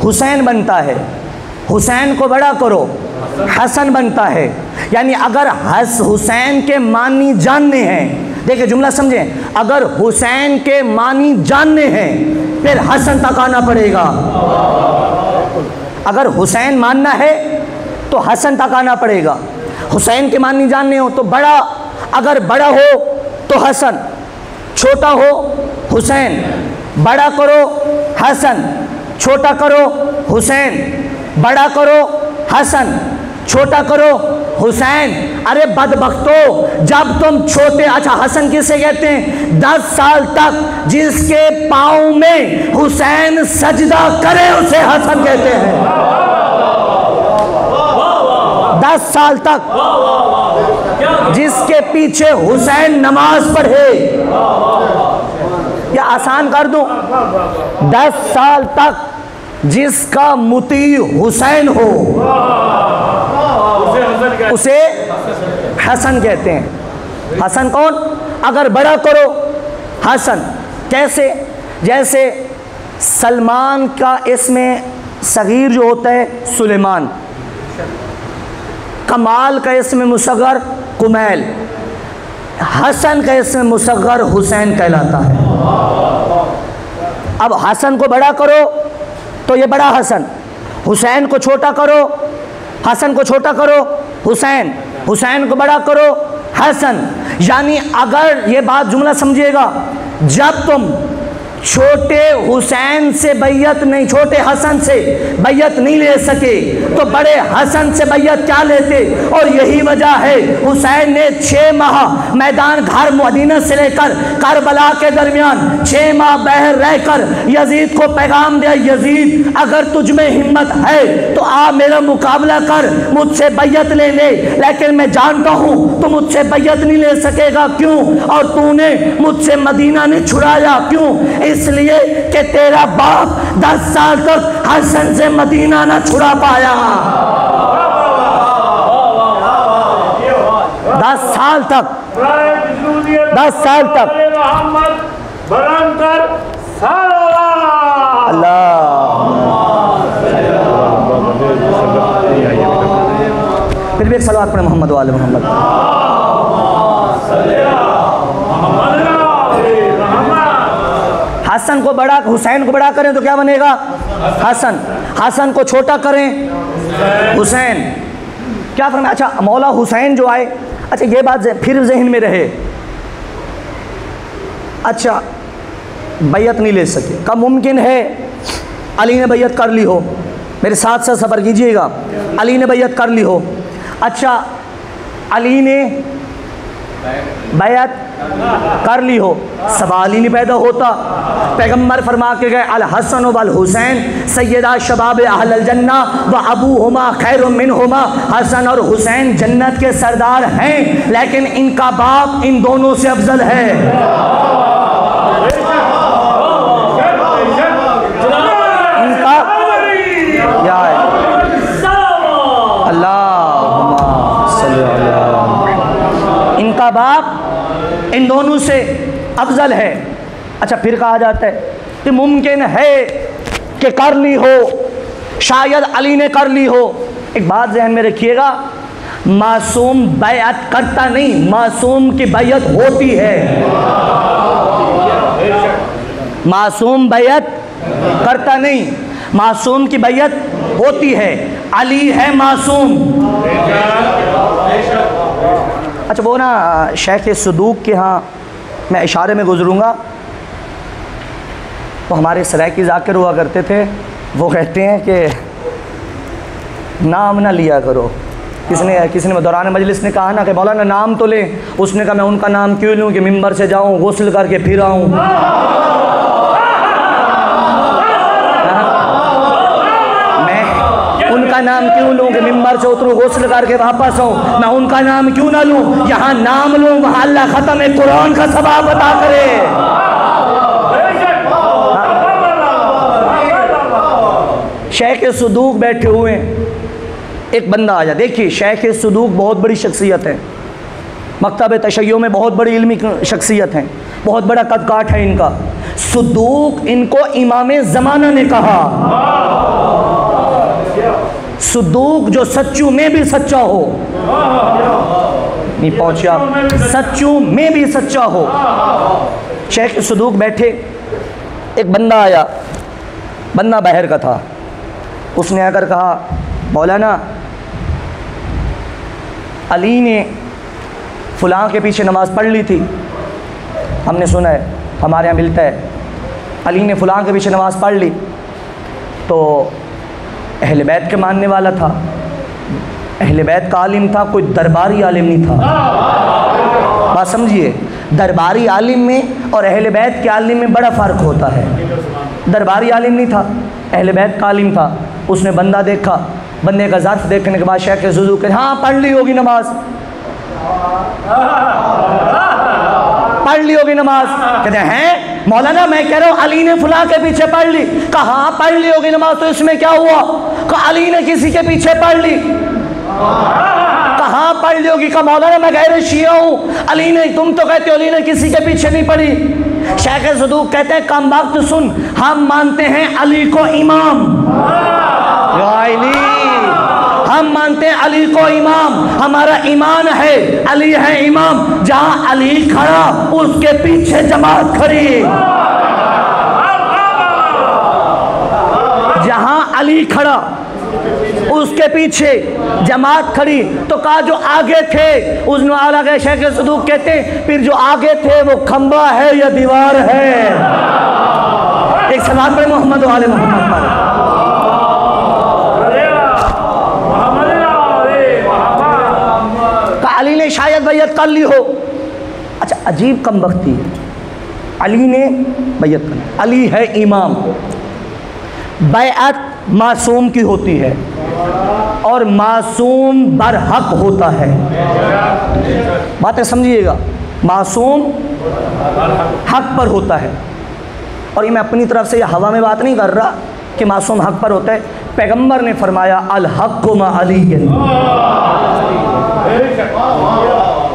हुसैन बनता है, हुसैन को बड़ा करो, हसन बनता है। यानी अगर हुसैन के मानी जानने हैं, देखिए जुमला समझें, अगर हुसैन के मानी जानने हैं फिर हसन तक आना पड़ेगा। अगर हुसैन मानना है तो हसन तक आना पड़ेगा। हुसैन के मानी जानने हो तो बड़ा, अगर बड़ा हो तो हसन, छोटा हो हुसैन, बड़ा करो हसन, छोटा करो हुसैन, बड़ा करो हसन, छोटा करो हुसैन। अरे बदबख्तो, जब तुम छोटे, अच्छा हसन किसे कहते हैं? 10 साल तक जिसके पाँव में हुसैन सजदा करे उसे हसन कहते हैं। 10 साल तक जिसके पीछे हुसैन नमाज पढ़े, या आसान कर दूं, 10 साल तक जिसका मुती हुसैन हो उसे हसन कहते हैं। हसन कौन? अगर बड़ा करो हसन। कैसे? जैसे सलमान का इसमें सगीर जो होता है सुलेमान, कमाल का इसमें मुसगर कुमैल, हसन का इसमें मुसगर हुसैन कहलाता है। अब हसन को बड़ा करो तो ये बड़ा हसन, हुसैन को छोटा करो, हसन को छोटा करो हुसैन, हुसैन को बड़ा करो हसन। यानी अगर ये बात जुमला समझिएगा, जब तुम छोटे हुसैन से बैयत नहीं, छोटे हसन से बैयत नहीं ले सके तो बड़े हसन से बैयत क्या लेते? और यही वजह है हुसैन ने 6 माह मैदान घर मदीना से लेकर करबला के दरमियान 6 माह बाहर रहकर यजीद को पैगाम दिया, यजीद अगर तुझ में हिम्मत है तो आ मेरा मुकाबला कर, मुझसे बैयत ले ले, लेकिन मैं जानता हूँ तो मुझसे बैयत नहीं ले सकेगा। क्यों? और तूने मुझसे मदीना नहीं छुड़ाया, क्यों? इसलिए कि तेरा बाप 10 साल तक हसन से मदीना ना छुड़ा पाया। 10 साल तक, 10 साल तक। अल्लाह, फिर भी एक सलावत पढ़े मोहम्मद वाले मोहम्मद। हसन को बड़ा, हुसैन को बड़ा करें तो क्या बनेगा? हसन। हसन को छोटा करें हुसैन। क्या फरमाया? अच्छा मौला हुसैन जो आए, अच्छा ये बात फिर जहन में रहे, अच्छा बैयत नहीं ले सके, कब मुमकिन है? अली ने बैयत कर ली हो, मेरे साथ साथ सफ़र कीजिएगा, अली ने बैयत कर ली हो। अच्छा अली ने बैयत कर ली हो, सवाल ही नहीं पैदा होता। पैगम्बर फरमा के गए अल हसन वल हुसैन सैयदा शबाब अहल जन्ना व अबूहुमा खैरुम मिनहुमा। हसन और हुसैन जन्नत के सरदार हैं, लेकिन इनका बाप इन दोनों से अफजल है। इनका इनका बाप इन दोनों से अफजल है। अच्छा फिर कहा जाता है कि मुमकिन है कि कर ली हो, शायद अली ने कर ली हो। एक बात ज़हन में रखिएगा, मासूम बैअत करता नहीं, मासूम की बैअत होती है। मासूम बैअत करता नहीं, मासूम की बैअत होती है। अली है मासूम। अच्छा वो ना शेख सदूक के यहाँ मैं इशारे में गुजरूँगा, तो हमारे सरायकी ज़ाकिर हुआ करते थे, वो कहते हैं कि नाम ना लिया करो। किसी ने दौरान मजलिस ने कहा ना कि मौलाना नाम तो लें, उसने कहा मैं उनका नाम क्यों लूँ कि मिंबर से जाऊँ गुस्ल करके फिर आऊँ। मैं उनका नाम क्यों लूँ कि मिंबर से उतरूँ गुस्ल करके वापस आऊँ, मैं उनका नाम क्यों ना लूँ, यहाँ नाम लूँ वहाँ अल्लाह ख़त्म कुरान का सवाब अता करे। सदूक बैठे हुए हैं, एक बंदा आया। देखिए शेख सदूक बहुत बड़ी शख्सियत है, मकतब तशय्यो में बहुत बड़ी इल्मी शख्सियत हैं, बहुत बड़ा कद काठ है इनका। सदूक इनको इमाम ज़माना ने कहा, सदूक जो सच्चू में भी सच्चा हो, नहीं पहुंचे आप, सच्चू में भी सच्चा हो। शेख सदूक बैठे, एक बंदा आया, बंदा बाहर का था। उसने आकर कहा, मौलाना अली ने फ़लाँ के पीछे नमाज़ पढ़ ली थी, हमने सुना है, हमारे यहाँ मिलता है, अली ने फ़लाँ के पीछे नमाज़ पढ़ ली। तो अहले बैत के मानने वाला था, अहले बैत का आलिम था, कोई दरबारी आलिम नहीं था। बात समझिए, दरबारी आलिम में और अहले बैत के आलिम में बड़ा फ़र्क होता है। दरबारी आलिम नहीं था, अहले बैत का आलिम था। उसने बंदा देखा, बंदे का ज़र्फ़ देखने के बाद शेख सदूक कहे, हाँ पढ़ ली होगी नमाज, पढ़ ली होगी नमाज। कहते हैं मौलाना मैं कह रहा हूँ अली ने फुला के पीछे पढ़ ली। कहा हाँ पढ़ ली होगी नमाज, तो इसमें क्या हुआ? कहा अली ने किसी के पीछे पढ़ ली। कहाँ पढ़ ली होगी? कहा मौलाना मैं गैर शिया हूँ, अली ने, तुम तो कहते हो अली ने किसी के पीछे नहीं पढ़ी। शेख सदूक कहते हैं कम वक्त सुन, हम मानते हैं अली को इमाम, हम मानते हैं अली को इमाम, हमारा ईमान है अली है इमाम। जहां अली खड़ा उसके पीछे जमात खड़ी, जहां अली खड़ा उसके पीछे जमात खड़ी। तो कहा जो आगे थे उसने आला गए। शेख सदूक कहते हैं फिर जो आगे थे वो खंबा है या दीवार है? एक सलात पर मोहम्मद वाले मोहम्मद पर। अली ने शायद बैयत कर ली हो। अच्छा अजीब कम बख्ती है, अली ने बैयत कर ली, अली है इमाम। बैअत मासूम की होती है और मासूम बरहक होता है। बातें समझिएगा, मासूम हक पर होता है। और ये मैं अपनी तरफ से ये हवा में बात नहीं कर रहा कि मासूम हक पर होता है। पैगंबर ने फरमाया अल हक़्क़ु मा अली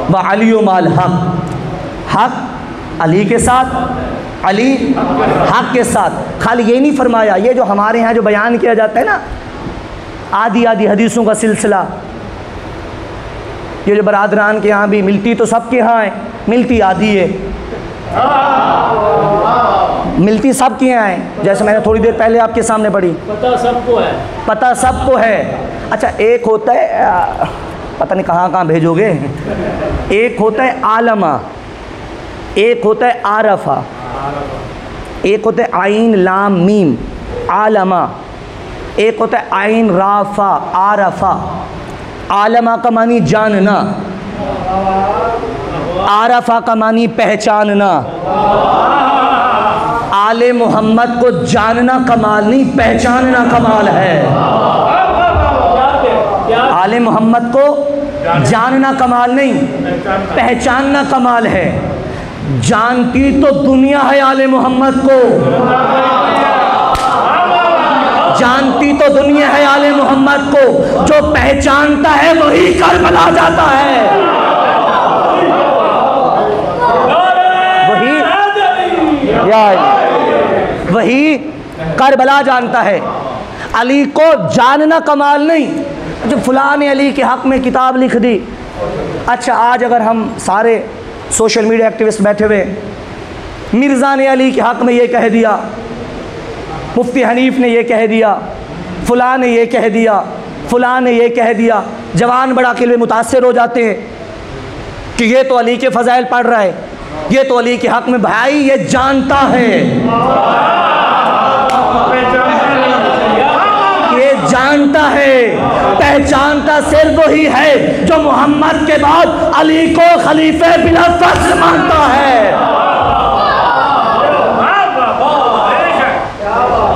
व अली माल हक, हक अली के साथ, अली हक के साथ। खाली ये नहीं फरमाया, ये जो हमारे यहाँ जो बयान किया जाता है ना आधी आधी हदीसों का सिलसिला, ये जो बरादरान के यहाँ भी मिलती तो सबके यहाँ है, मिलती आधी है, मिलती सबके यहाँ है। जैसे मैंने थोड़ी देर पहले आपके सामने पढ़ी, पता सबको है, पता सबको है। अच्छा एक होता है, पता नहीं कहाँ कहाँ भेजोगे, एक होता है आलमा, एक होता है आरफा, एक होता है आइन लाम मीम आलमा, एक होता है आइन राफा आरफा। आलमा का मानी जानना, आरफा का मानी पहचानना। आले मोहम्मद को जानना कमाल नहीं, पहचानना कमाल है। आले मोहम्मद को जानना कमाल नहीं, पहचानना कमाल है। जानती तो दुनिया है आले मोहम्मद को, जानती तो दुनिया है आले मोहम्मद को, जो पहचानता है वही करबला जाता है, वही करबला जानता है। अली को जानना कमाल नहीं, जो फलां ने अली के हक़ में किताब लिख दी। अच्छा आज अगर हम सारे सोशल मीडिया एक्टिविस्ट बैठे हुए, मिर्ज़ा ने अली के हक़ में ये कह दिया, मुफ्ती हनीफ ने ये कह दिया, फलां ने ये कह दिया, फलां ने ये कह दिया, जवान बड़ा के लिए मुतासिर हो जाते हैं कि ये तो अली के फ़ज़ाइल पढ़ रहा है, ये तो अली के हक़ में। भाई ये जानता है, ये जानता है, पहचानता सिर्फ वही है जो मोहम्मद के बाद अली को खलीफे बिला फख्र मानता है,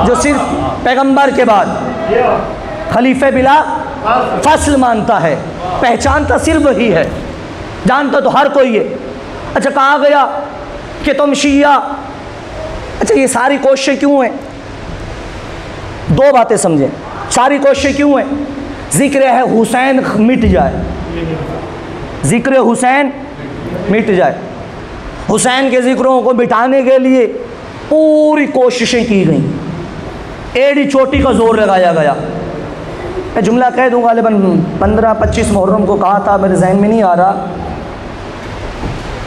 जो सिर्फ पैगंबर के बाद खलीफे बिला फस्ल मानता है, पहचानता सिर्फ वही है, जानता तो हर कोई है। अच्छा कहा गया कि तुम शिया, अच्छा ये सारी कोशिशें क्यों हैं? दो बातें समझें। सारी कोशिश क्यों है? जिक्र है हुसैन मिट जाए, जिक्र हुसैन मिट जाए। हुसैन के जिक्रों को मिटाने के लिए पूरी कोशिशें की गई, एड़ी चोटी का जोर लगाया गया। मैं जुमला कह दूंगा, गालिबन 15-25 मुहर्रम को कहा था, मेरे जहन में नहीं आ रहा।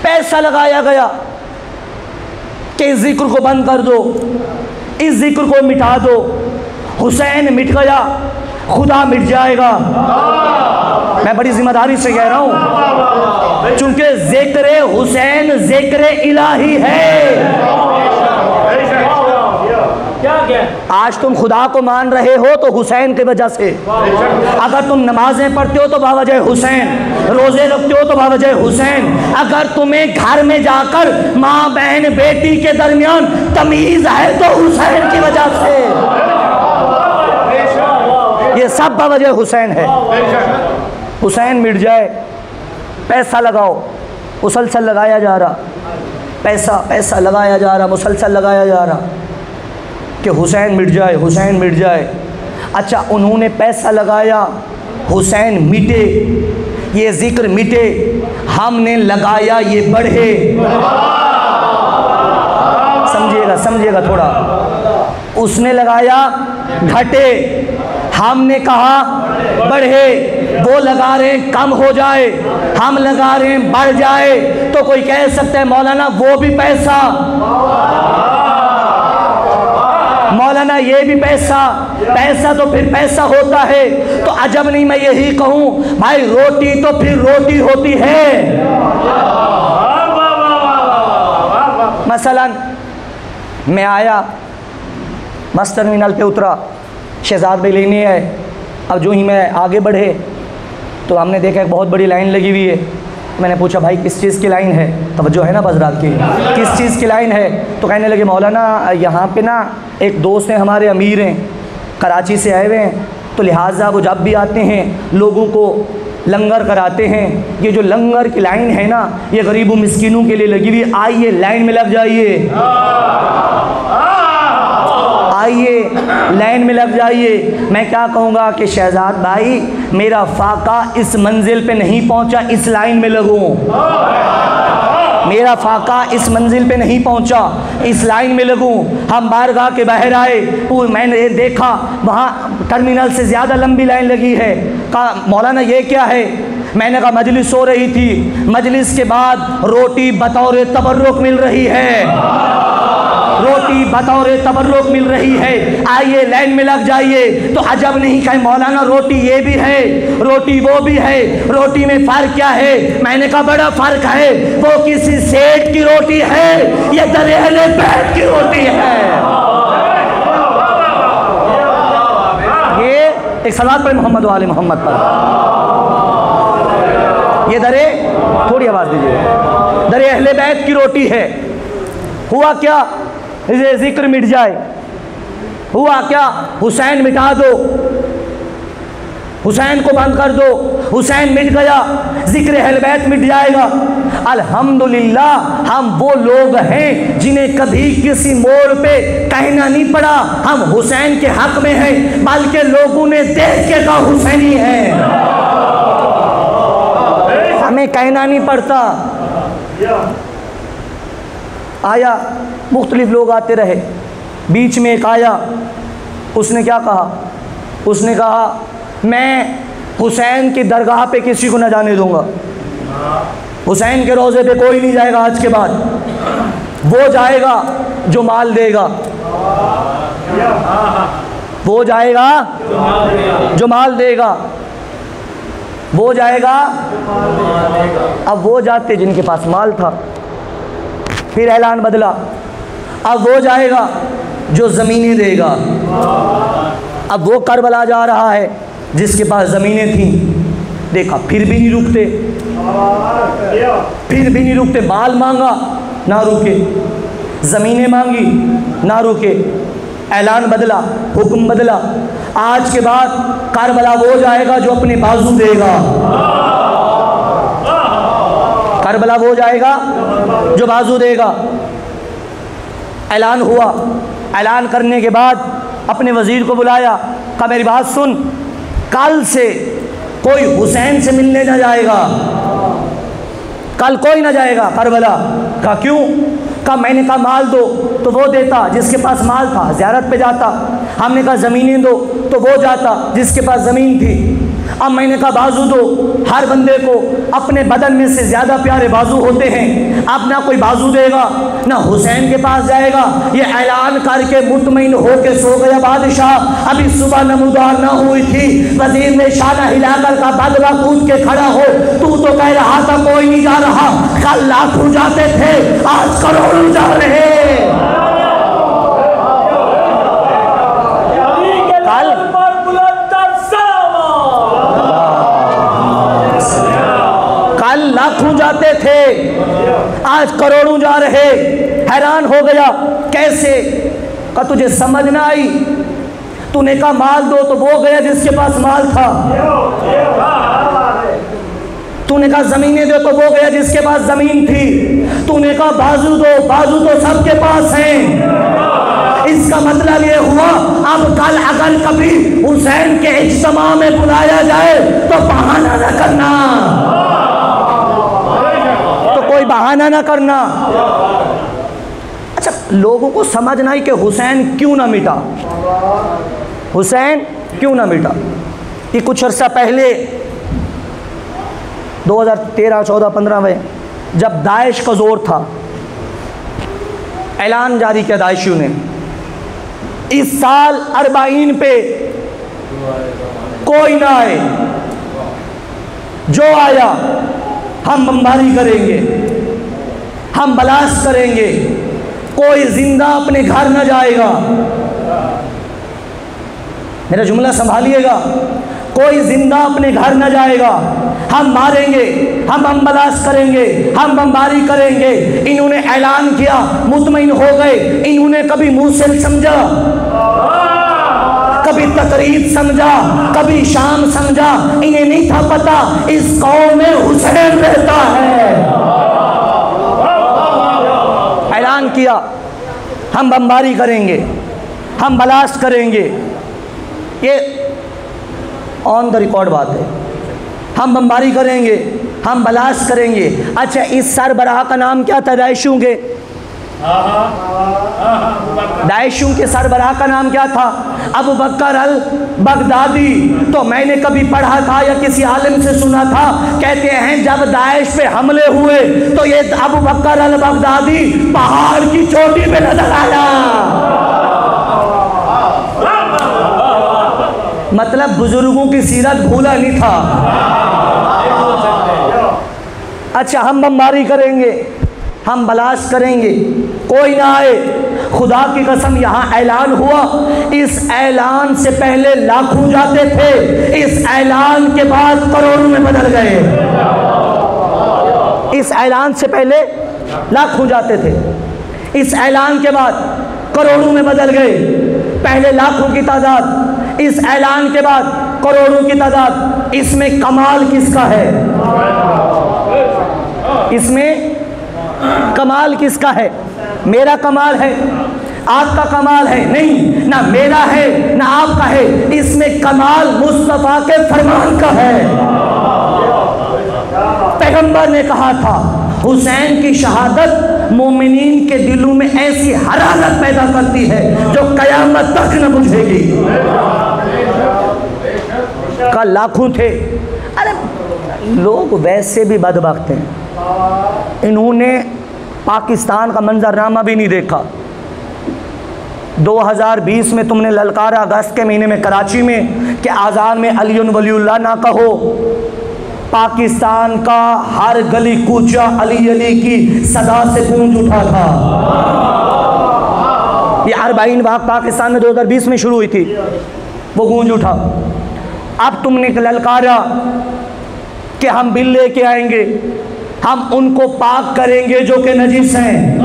पैसा लगाया गया कि इस जिक्र को बंद कर दो, इस जिक्र को मिटा दो। हुसैन मिट गया, खुदा मिट जाएगा। मैं बड़ी जिम्मेदारी से कह रहा हूँ, चूंकि जिक्र हुसैन जिक्र इलाही है। आज तुम खुदा को मान रहे हो तो हुसैन की वजह से। अगर तुम नमाजें पढ़ते हो तो बावजह हुसैन, रोजे रखते हो तो बावजह हुसैन। अगर तुम्हें घर में जाकर माँ बहन बेटी के दरमियान तमीज है तो हुसैन की वजह से। ये सब बावजह हुसैन है। हुसैन मिट जाए, पैसा लगाओ, मुसलसल लगाया जा रहा, पैसा लगाया जा रहा, मुसलसल लगाया जा रहा कि हुसैन मिट जाए, हुसैन मिट जाए। अच्छा, उन्होंने पैसा लगाया, हुसैन मिटे, ये जिक्र मिटे, हमने लगाया ये बढ़े। समझिएगा थोड़ा। उसने लगाया घटे, हमने कहा बढ़े। वो लगा रहे हैं कम हो जाए, हम लगा रहे हैं बढ़ जाए। तो कोई कह सकता है मौलाना वो भी पैसा, मौलाना ये भी पैसा तो फिर पैसा होता है। तो अजब नहीं, मैं यही कहूँ भाई, रोटी तो फिर रोटी होती है। मसलन मैं आया, बस टर्मिनल पे उतरा, शहजाद भाई लेने आए। अब जो ही मैं आगे बढ़े तो हमने देखा एक बहुत बड़ी लाइन लगी हुई है। मैंने पूछा भाई किस चीज़ की लाइन है? तवज्जो है ना बस रात की, किस चीज़ की लाइन है? तो कहने लगे मौलाना यहाँ पे ना एक दोस्त हैं हमारे, अमीर हैं, कराची से आए हुए हैं, तो लिहाजा वो जब भी आते हैं लोगों को लंगर कराते हैं। ये जो लंगर की लाइन है ना, ये गरीबों मिस्किनों के लिए लगी हुई। आइए लाइन में लग जाइए, आइए लाइन में लग जाइए। मैं क्या कहूँगा कि शहजाद भाई मेरा फाका इस मंजिल पे नहीं पहुँचा, इस लाइन में लगूँ। मेरा फाका इस मंजिल पे नहीं पहुँचा, इस लाइन में लगूँ। हम बारगाह के बाहर आए, मैंने देखा वहाँ टर्मिनल से ज़्यादा लंबी लाइन लगी है। कहा मौलाना ये क्या है? मैंने कहा मजलिस हो रही थी, मजलिस के बाद रोटी बतौर तबर्रुक मिल रही है, रोटी बतौर तबर्रुक मिल रही है। आइए लाइन में लग जाइए। तो अजब नहीं कहे मौलाना रोटी ये भी है, रोटी वो भी है, रोटी में फ़र्क क्या है? मैंने कहा बड़ा फ़र्क है, वो किसी सेठ की रोटी है, ये दरियाले बैठ की रोटी है। ये एक सलात पर मोहम्मद वाले मोहम्मद पर, ये दरे, थोड़ी आवाज़ दीजिए, दरे अहले बैत की रोटी है। हुआ क्या? इसे जिक्र मिट जाए। हुआ क्या? हुसैन मिटा दो, हुसैन को बंद कर दो। हुसैन मिट गया, जिक्र अहले बैत मिट जाएगा। अल्हम्दुलिल्लाह हम वो लोग हैं जिन्हें कभी किसी मोड़ पे कहना नहीं पड़ा हम हुसैन के हक में हैं, बल्कि लोगों ने देख के कहा हुसैनी है, हमें कहना नहीं पड़ता। आया, मुख्तलिफ लोग आते रहे, बीच में एक आया, उसने क्या कहा? उसने कहा मैं हुसैन की दरगाह पे किसी को न जाने दूंगा, हुसैन के रोज़े पे कोई नहीं जाएगा आज के बाद, वो जाएगा जो माल देगा, वो जाएगा जो माल देगा, वो जाएगा। अब वो जाते जिनके पास माल था। फिर ऐलान बदला, अब वो जाएगा जो ज़मीनें देगा। अब वो करबला जा रहा है जिसके पास ज़मीनें थीं। देखा फिर भी नहीं रुकते, फिर भी नहीं रुकते। माल मांगा ना रुके, ज़मीनें मांगी ना रुके। ऐलान बदला, हुक्म बदला, आज के बाद करबला वो जाएगा जो अपने बाजू देगा, करबला वो जाएगा जो बाजू देगा। ऐलान हुआ, ऐलान करने के बाद अपने वज़ीर को बुलाया, कहा मेरी बात सुन, कल से कोई हुसैन से मिलने ना जाएगा, कल कोई ना जाएगा करबला। कहा क्यों? कहा मैंने कहा माल दो तो वो देता जिसके पास माल था, ज़ियारत पे जाता। हमने कहा ज़मीनें दो तो वो जाता जिसके पास ज़मीन थी। अब मैंने कहा बाजू दो, हर बंदे को अपने बदन में से ज़्यादा प्यारे बाजू होते हैं। अब ना कोई बाजू देगा ना हुसैन के पास जाएगा। ये ऐलान करके मुतमईन होके सो गया बादशाह। अभी सुबह नमूदार ना हुई थी, वजीर ने शाना हिलाकर का बदला कूद के खड़ा हो, तू तो कह रहा था कोई नहीं जा रहा, कल लाखों जाते थे आज करोड़ों जा रहे। कल लाखों जाते थे आज करोड़ों जा रहे। हैरान हो गया, कैसे? का तुझे समझ ना आई? तूने कहा माल दो तो वो गया जिसके पास माल था, तूने कहा ज़मीनें दो तो वो गया जिसके पास ज़मीन थी, तूने कहा बाजू दो, बाजू तो सबके पास हैं। इसका मतलब ये हुआ अब कल अगर कभी हुसैन के इज्तिमा में बुलाया जाए तो बहाना न करना, तो कोई बहाना न करना। अच्छा, लोगों को समझना ही कि हुसैन क्यों ना मिटा, हुसैन क्यों ना मिटा। ये कुछ अर्सा पहले 2013, 14, 15 में जब दाइश का जोर था, ऐलान जारी किया दाइशियों ने, इस साल 40 पे कोई ना आए, जो आया हम बमबारी करेंगे, हम बलास्ट करेंगे, कोई जिंदा अपने घर न जाएगा। मेरा जुमला संभालिएगा, कोई जिंदा अपने घर न जाएगा, हम मारेंगे, हम बमबारी करेंगे, हम बमबारी करेंगे। इन्होंने ऐलान किया, मुतमईन हो गए। इन्होंने कभी मूसल समझा, कभी तकरीब समझा, कभी शाम समझा, इन्हें नहीं था पता इस कौम में हुसैन रहता है। ऐलान किया हम बमबारी करेंगे, हम बलास्ट करेंगे, ये ऑन द रिकॉर्ड बात है, हम बमबारी करेंगे, हम बलास्ट करेंगे। अच्छा, इस सरबराह का नाम क्या था दाइशियों के? दाइशियों के सरबराह का नाम क्या था? अबू बकर अल बगदादी। तो मैंने कभी पढ़ा था या किसी आलिम से सुना था, कहते हैं जब दाइश पे हमले हुए तो ये अबू बकर अल बगदादी पहाड़ की चोटी पे नजर आया। मतलब बुजुर्गों की सीरत भूला नहीं था। अच्छा, हम बमबारी करेंगे, हम बलास्ट करेंगे, कोई ना आए। खुदा की कसम, यहाँ ऐलान हुआ, इस ऐलान से पहले लाखों जाते थे, इस ऐलान के बाद करोड़ों में बदल गए। इस ऐलान से पहले लाखों जाते थे, इस ऐलान के बाद करोड़ों में बदल गए। पहले लाखों की तादाद, इस ऐलान के बाद करोड़ों की तादाद। इसमें कमाल किसका है? इसमें कमाल किसका है? मेरा कमाल है, आपका कमाल है? नहीं, ना मेरा है ना आपका है। इसमें कमाल मुस्तफा के फरमान का है। पैगंबर ने कहा था, हुसैन की शहादत मोमिनीन के दिलों में ऐसी हरारत पैदा करती है जो कयामत तक न बुझेगी। कल लाखों थे। अरे लोग वैसे भी बदबख्त हैं, इन्होंने पाकिस्तान का मंजरनामा भी नहीं देखा। 2020 में तुमने ललकारा अगस्त के महीने में कराची में कि आज़ान में अलीउन वलीउल्लाह ना कहो। पाकिस्तान का हर गली कूचा अली अली की सदा से गूंज उठा था। ये 40 वाक़ पाकिस्तान में 2020 में शुरू हुई थी, वो गूंज उठा। अब तुमने ललकारा कि हम बिल लेके आएंगे, हम उनको पाक करेंगे जो कि नजीस हैं,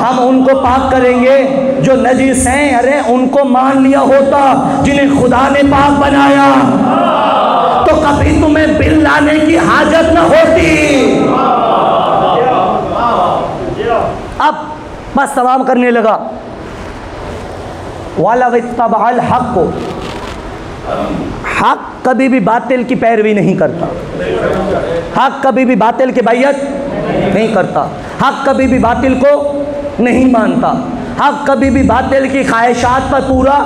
हम उनको पाक करेंगे जो नजीस हैं। अरे उनको मान लिया होता जिन्हें खुदा ने पाक बनाया तो कभी तुम्हें बिल लाने की हाजत न होती। अब बस तमाम करने लगा। वलव इत्तबअल हक़, हक कभी भी बातिल की पैरवी नहीं करता, हक कभी भी बातिल की बैयत नहीं करता, हक कभी भी बातिल को नहीं मानता, हक कभी भी बातिल की ख्वाहिशात पर पूरा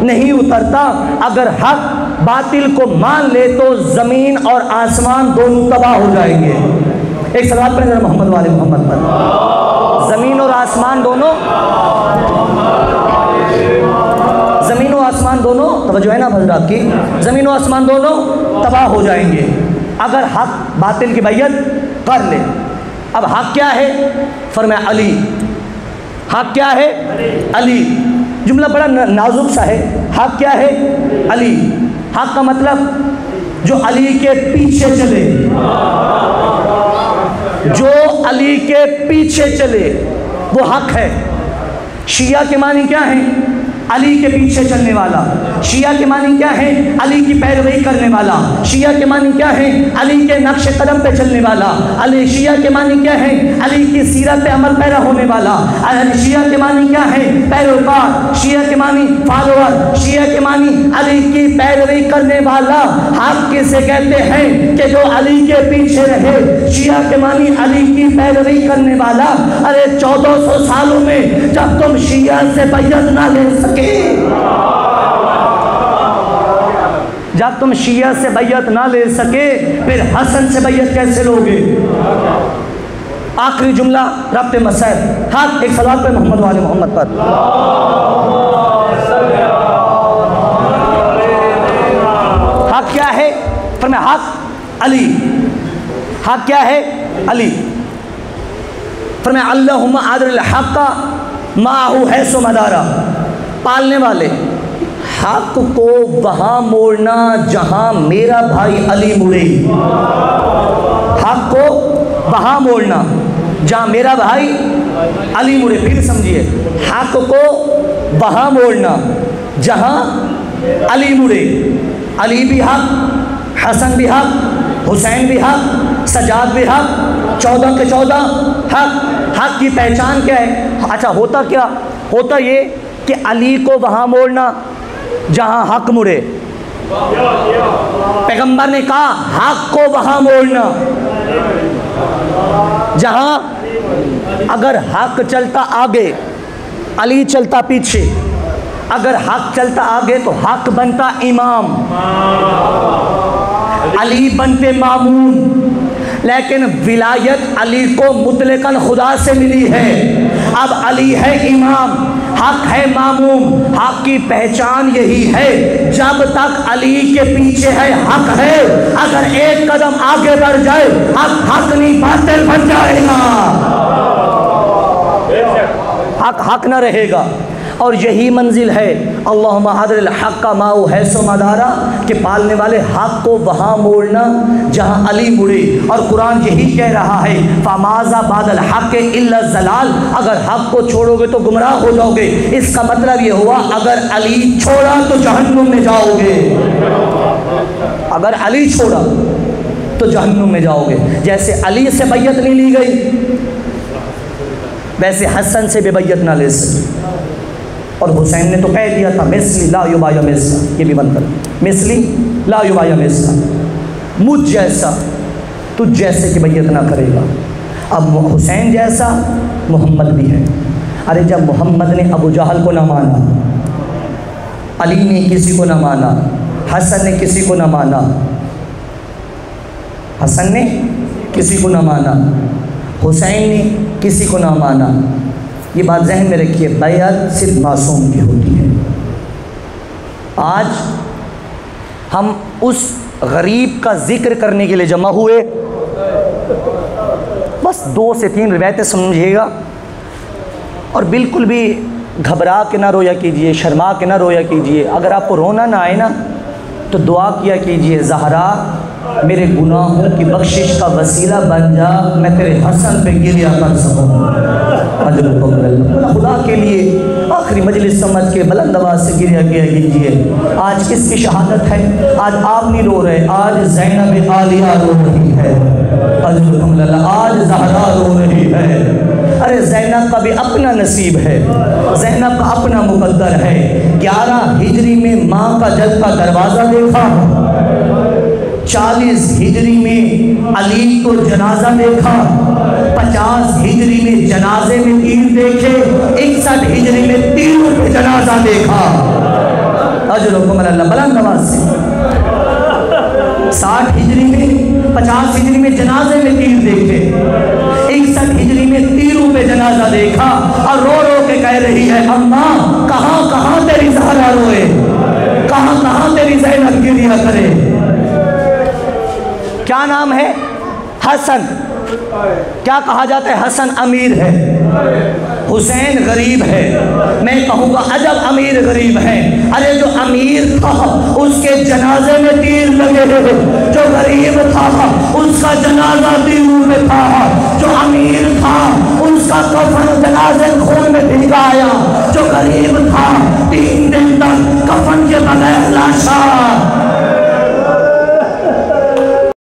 नहीं उतरता। अगर हक बातिल को मान ले तो ज़मीन और आसमान दोनों तबाह हो जाएंगे। एक सवाल पर नजर मोहम्मद वाले मोहम्मद पर, ज़मीन और आसमान दोनों, ज़मीन और आसमान दोनों, तवज्जो है ना हज़रात की, ज़मीन और आसमान दोनों तबाह हो जाएंगे अगर हक बातिल की बैयत कर ले। अब हक क्या है? फरमाया अली। हक क्या है? अली। जुमला बड़ा नाजुक सा है। हक क्या है? अली। हक का मतलब जो अली के पीछे चले, जो अली के पीछे चले वो हक है। शिया के मानी क्या है? अली के पीछे चलने वाला। शिया के मानी क्या है? अली की पैरवी करने वाला। शिया के मानी क्या है? अली के नक्श कदम पे चलने वाला। अली शिया के मानी क्या है? अली की सीरत पे अमल पैरा होने वाला। शिया के मानी क्या है? पैरोकार। शिया के मानी फॉलोअर। शिया के मानी अली की पैरवी करने वाला। हक किसे कहते हैं कि जो अली के पीछे रहे। शिया के मानी अली की पैरवी करने वाला। अरे 1400 सालों में जब तुम शिया से बैयत ना ले सके, जब तुम शिया से बैयत ना ले सके फिर हसन से बैयत कैसे लोगे? आखिरी जुमला रब्ते मसैद। हाँ, एक सवाल पे मोहम्मद वाले मोहम्मद पर, हक क्या है? फरमाया हक अली। हक क्या है? अली। फरमाया अल्लाहुम्मा आदिल हक़्क़ा माहू हैसु मदारा। पालने वाले, हक को वहाँ मोड़ना जहाँ मेरा भाई अली मुड़े। हक को वहाँ मोड़ना जहाँ मेरा भाई अली मुड़े। फिर समझिए, हक को वहाँ मोड़ना जहाँ अली मुड़े। अली भी हक, हसन भी हक, हुसैन भी हक, सजाद भी हक, 14 के 14 हक। हक की पहचान क्या है? अच्छा, होता क्या? होता ये कि अली को वहाँ मोड़ना जहाँ हक मुड़े। पैगंबर ने कहा हक को वहाँ मोड़ना जहाँ, अगर हक चलता आगे अली चलता पीछे, अगर हक चलता आगे तो हक बनता इमाम, अली बनते मामून। लेकिन विलायत अली को मुतलकन खुदा से मिली है। अब अली है इमाम, हक है मामूम। हक की पहचान यही है, जब तक अली के पीछे है हक है। अगर एक कदम आगे बढ़ जाए हक हक नहीं बातिल बन जाएगा, हक हक न रहेगा। और यही मंजिल है अल्लाहुम्मा आदिल हक़्क़ा माहू हैसु मदारा, के पालने वाले हक को वहाँ मोड़ना जहाँ अली मुड़े। और कुरान यही कह रहा है फमाज़ा बादल हक़ इल्ला ज़लाल, अगर हक को छोड़ोगे तो गुमराह हो जाओगे। इसका मतलब ये हुआ अगर अली छोड़ा तो जहन्नुम में जाओगे, अगर अली छोड़ा तो जहन्नुम में जाओगे। जैसे अली से बैयत नहीं ली गई वैसे हसन से भी बैयत ना ले सके। और हुसैन ने तो कह दिया था मिस्ली ला युबाया मिस्ला, ये भी बंद कर, मिस्ली ला युबाया मिस्ला, मुझ जैसा तुझ जैसे की बैयत ना करेगा। अब हुसैन जैसा मोहम्मद भी है। अरे जब मोहम्मद ने अबू जहल को ना माना, अली ने किसी को ना माना, हसन ने किसी को ना माना, हसन ने किसी को ना माना, हुसैन ने किसी को ना माना, ये बात जहन में रखिए, बैअत सिर्फ मासूम की होती है। आज हम उस गरीब का जिक्र करने के लिए जमा हुए, बस 2 से 3 रिवायतें समझिएगा और बिल्कुल भी घबरा के ना रोया कीजिए, शर्मा के ना रोया कीजिए। अगर आपको रोना ना आए ना तो दुआ किया कीजिए, ज़हरा मेरे गुनाहों की बख्शिश का वसीला बन जा, मैं तेरे हसन पे गिरिया कर सकूँ। खुदा के लिए आखिरी मजलिस समझ के बुलंद आवाज़ से गिरिया किया कीजिए। आज किसकी शहादत है? आज आप नहीं रो रहे, आज ज़ैनब आलिया रो रही है, आज ज़हरा रो रही है। अरे ज़ैनब ज़ैनब का भी अपना नसीब है, ज़ैनब का अपना मुकद्दर है। 11 हिजरी में माँ का जब का दरवाज़ा देखा, 40 हिजरी में अली को जनाजा देखा, 50 हिजरी में जनाजे में तीर देखे, 61 हिजरी में तीरों पे जनाजा देखा। अजरुकुम अल्लाह बुलंद आवाज़ से। 60 हिजरी में 50 हिजरी में जनाजे में तीर देखे, 61 हिजरी में तीरों पे जनाजा देखा और रो रो के कह रही है अम्मा कहाँ कहाँ तेरी ज़हरा रोए, कहाँ कहाँ तेरी ज़ैनब गिरिया करे। क्या नाम है? हसन। क्या कहा जाता है? हसन अमीर है, हुसैन गरीब है। मैं कहूँगा अजब अमीर गरीब है। अरे जो अमीर था उसके जनाजे में तीर लगे, जो गरीब था उसका जनाजा तीरों में था। जो अमीर था उसका कफन जनाजे खून में भिगाया, जो गरीब था 3 दिन तक कफन के बगैर लाशा